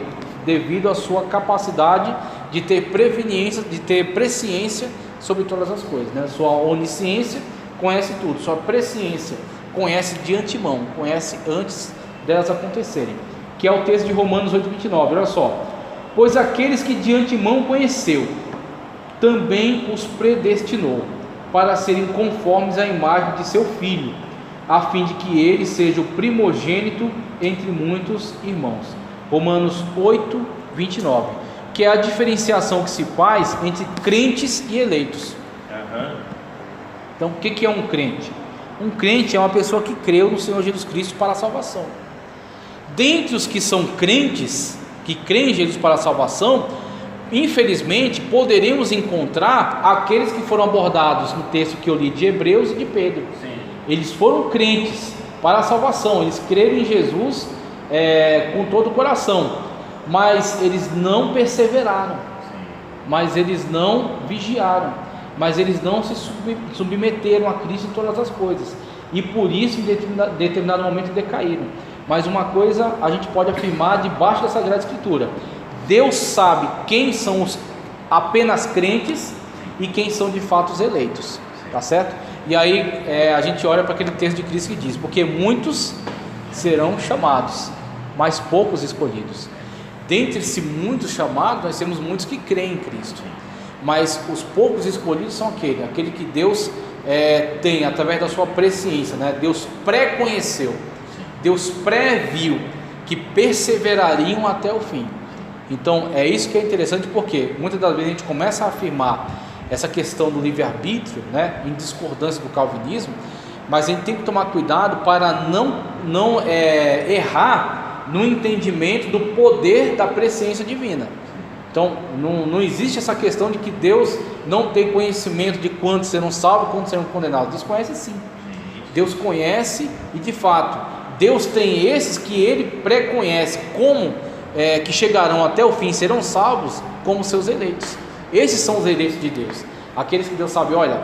Devido à sua capacidade de ter preveniência, de ter presciência sobre todas as coisas, né? Sua onisciência conhece tudo, sua presciência conhece de antemão, conhece antes delas acontecerem, que é o texto de Romanos 8:29. Olha só: pois aqueles que de antemão conheceu, também os predestinou para serem conformes à imagem de seu Filho, a fim de que ele seja o primogênito entre muitos irmãos. Romanos 8:29, que é a diferenciação que se faz entre crentes e eleitos. Então, o que é um crente? Um crente é uma pessoa que creu no Senhor Jesus Cristo para a salvação. Dentre os que são crentes, que creem em Jesus para a salvação, infelizmente poderemos encontrar aqueles que foram abordados no texto que eu li de Hebreus e de Pedro. Sim. Eles foram crentes para a salvação, eles creram em Jesus com todo o coração, mas eles não perseveraram. Sim. Mas eles não vigiaram, mas eles não se submeteram a Cristo em todas as coisas, e por isso em determinado momento decaíram. Mas uma coisa a gente pode afirmar debaixo da Sagrada Escritura: Deus sabe quem são os apenas crentes e quem são de fato os eleitos, tá certo? E aí a gente olha para aquele texto de Cristo que diz: porque muitos serão chamados, mas poucos escolhidos. Dentre esses muitos chamados, nós temos muitos que creem em Cristo, mas os poucos escolhidos são aquele que Deus tem através da sua presciência, né? Deus pré-conheceu, Deus previu que perseverariam até o fim. Então é isso que é interessante, porque muitas das vezes a gente começa a afirmar essa questão do livre-arbítrio, né, em discordância do calvinismo, mas a gente tem que tomar cuidado para não errar no entendimento do poder da presciência divina. Então não existe essa questão de que Deus não tem conhecimento de quantos serão salvos e quantos serão condenados. Deus conhece sim, Deus conhece, e de fato Deus tem esses que Ele pré-conhece como que chegarão até o fim, serão salvos como seus eleitos. Esses são os eleitos de Deus, aqueles que Deus sabe: olha,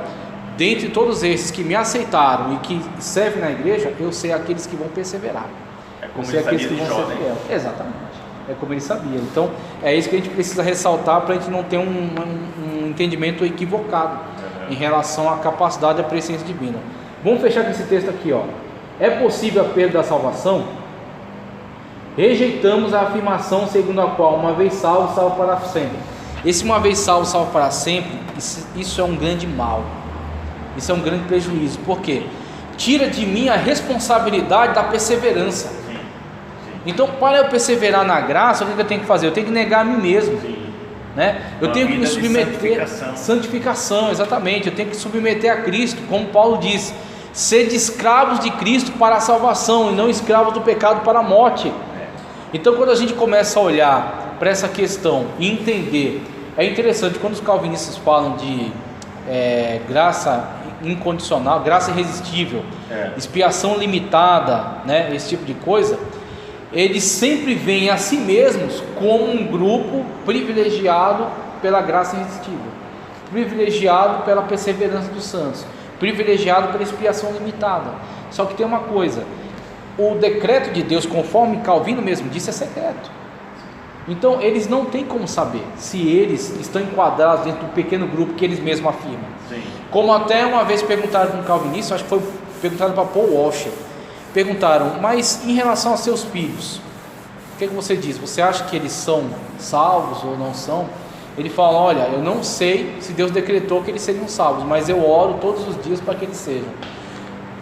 dentre todos esses que me aceitaram e que servem na igreja, eu sei aqueles que vão perseverar. É como ele sabia de Jó, né? Exatamente, é como ele sabia. Então é isso que a gente precisa ressaltar, para a gente não ter um entendimento equivocado em relação à capacidade da presciência divina. Vamos fechar com esse texto aqui, ó. É possível a perda da salvação? Rejeitamos a afirmação segundo a qual uma vez salvo, salvo para sempre. Esse uma vez salvo, salvo para sempre, isso é um grande mal, isso é um grande prejuízo. Por quê? Tira de mim a responsabilidade da perseverança. Então, para eu perseverar na graça, o que eu tenho que fazer? Eu tenho que negar a mim mesmo, né? Eu tenho que me submeter. Santificação, exatamente. Eu tenho que submeter a Cristo, como Paulo diz: sede escravos de Cristo para a salvação, e não escravos do pecado para a morte. Então, quando a gente começa a olhar para essa questão e entender, é interessante quando os calvinistas falam de graça incondicional, graça irresistível, expiação limitada, né, esse tipo de coisa, eles sempre veem a si mesmos como um grupo privilegiado pela graça irresistível, privilegiado pela perseverança dos santos, privilegiado pela expiação limitada. Só que tem uma coisa: o decreto de Deus, conforme Calvino mesmo disse, é secreto. Então eles não têm como saber se eles estão enquadrados dentro do pequeno grupo que eles mesmos afirmam. Sim. Como até uma vez perguntaram para um calvinista, acho que foi perguntado para Paul Washer, perguntaram: mas em relação aos seus filhos, o que você diz? Você acha que eles são salvos ou não são? Ele fala: olha, eu não sei se Deus decretou que eles seriam salvos, mas eu oro todos os dias para que eles sejam.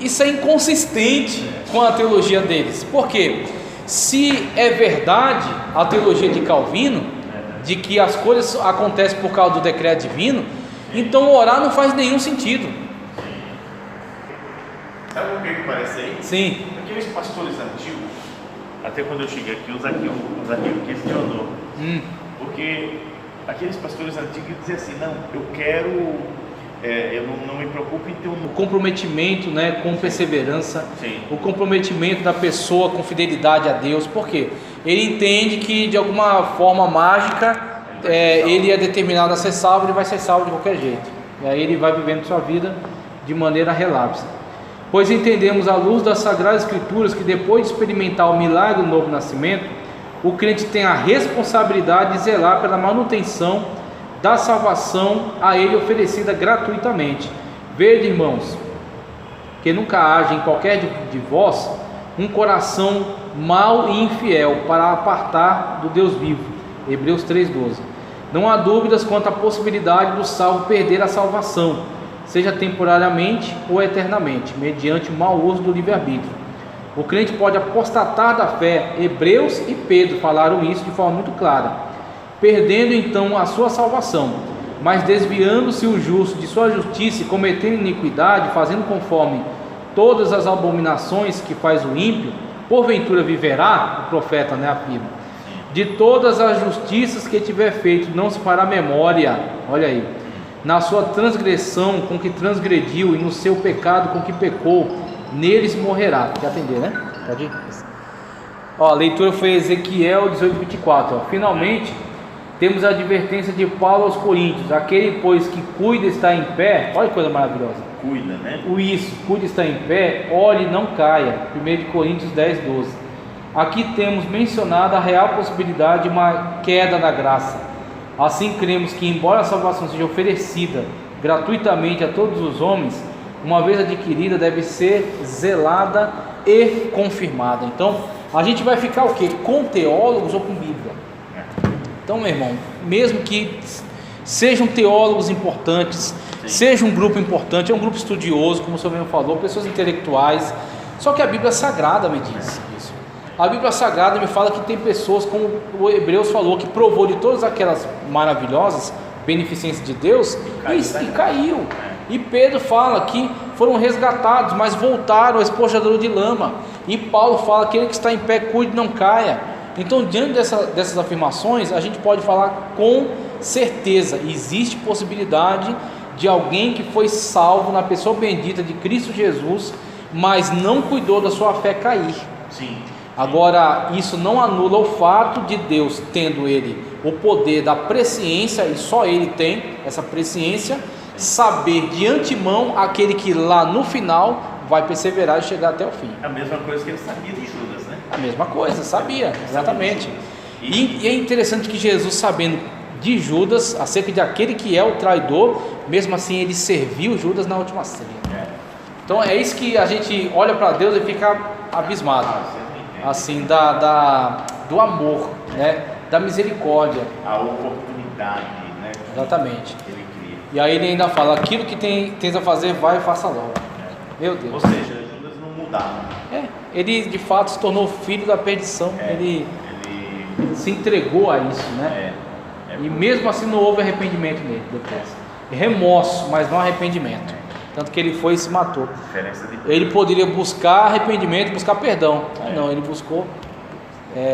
Isso é inconsistente com a teologia deles. Por quê? Se é verdade a teologia de Calvino, de que as coisas acontecem por causa do decreto divino, então orar não faz nenhum sentido. Sabe o que parece aí? Sim. Aqueles pastores antigos, até quando eu cheguei aqui, os arquivos questionou. Porque aqueles pastores antigos diziam assim: não, eu quero... eu não me preocupo em ter o comprometimento, né, com perseverança. Sim. O comprometimento da pessoa com fidelidade a Deus. Por quê? Ele entende que de alguma forma mágica ele é determinado a ser salvo, ele vai ser salvo de qualquer jeito, e aí ele vai vivendo sua vida de maneira relapsa. Pois entendemos à luz das Sagradas Escrituras que depois de experimentar o milagre do novo nascimento, o crente tem a responsabilidade de zelar pela manutenção da salvação a ele oferecida gratuitamente. Vede, irmãos, que nunca haja em qualquer de vós um coração mau e infiel para apartar do Deus vivo. Hebreus 3,12. Não há dúvidas quanto à possibilidade do salvo perder a salvação, seja temporariamente ou eternamente, mediante o mau uso do livre-arbítrio. O crente pode apostatar da fé. Hebreus e Pedro falaram isso de forma muito clara, perdendo então a sua salvação, mas desviando-se o justo de sua justiça e cometendo iniquidade, fazendo conforme todas as abominações que faz o ímpio, porventura viverá, o profeta, afirma, de todas as justiças que tiver feito, não se fará memória. Olha aí, na sua transgressão com que transgrediu e no seu pecado com que pecou, neles morrerá. Quer atender, né? Pode ir. A leitura foi Ezequiel 18:24. Finalmente temos a advertência de Paulo aos Coríntios: aquele, pois, que cuida está em pé. Olha que coisa maravilhosa. Cuida, né? Cuida está em pé, olhe e não caia. 1 Coríntios 10:12. Aqui temos mencionado a real possibilidade de uma queda da graça. Assim cremos que, embora a salvação seja oferecida gratuitamente a todos os homens, uma vez adquirida deve ser zelada e confirmada. Então a gente vai ficar o quê? Com teólogos ou com Bíblia? Então, meu irmão, mesmo que sejam teólogos importantes, seja um grupo importante, é um grupo estudioso, como o senhor mesmo falou, pessoas intelectuais, só que a Bíblia Sagrada me diz isso. A Bíblia Sagrada me fala que tem pessoas, como o Hebreus falou, que provou de todas aquelas maravilhosas beneficências de Deus e caiu. E Pedro fala que foram resgatados, mas voltaram ao espojadouro de lama. E Paulo fala que aquele que está em pé, cuide, não caia. Então, diante dessas afirmações, a gente pode falar com certeza: existe possibilidade de alguém que foi salvo na pessoa bendita de Cristo Jesus, mas não cuidou da sua fé cair. Sim. Agora, isso não anula o fato de Deus, tendo ele o poder da presciência, e só ele tem essa presciência, saber de antemão aquele que lá no final vai perseverar e chegar até o fim. A mesma coisa que ele sabia de Judas, né? A mesma coisa, sabia, exatamente. E é interessante que Jesus, sabendo de Judas, acerca de aquele que é o traidor, mesmo assim ele serviu Judas na última ceia. Então é isso que a gente olha para Deus e fica abismado, assim, do amor, né? Da misericórdia. A oportunidade, né? Exatamente. Ele cria. E aí ele ainda fala: aquilo que tens a fazer, vai e faça logo. Meu Deus. Ou seja, Judas não mudava. Ele de fato se tornou filho da perdição. Ele se entregou a isso, né? E mesmo assim não houve arrependimento nele depois. Remorso, mas não arrependimento. Tanto que ele foi e se matou. Ele poderia buscar arrependimento, buscar perdão. Não, ele buscou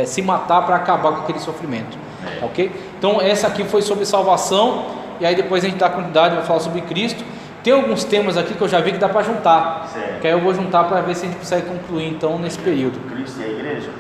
se matar para acabar com aquele sofrimento. Ok? Então essa aqui foi sobre salvação. E aí depois a gente dá continuidade, vai falar sobre Cristo. Tem alguns temas aqui que eu já vi que dá para juntar. Que aí eu vou juntar para ver se a gente consegue concluir então nesse período. Cristo e a igreja.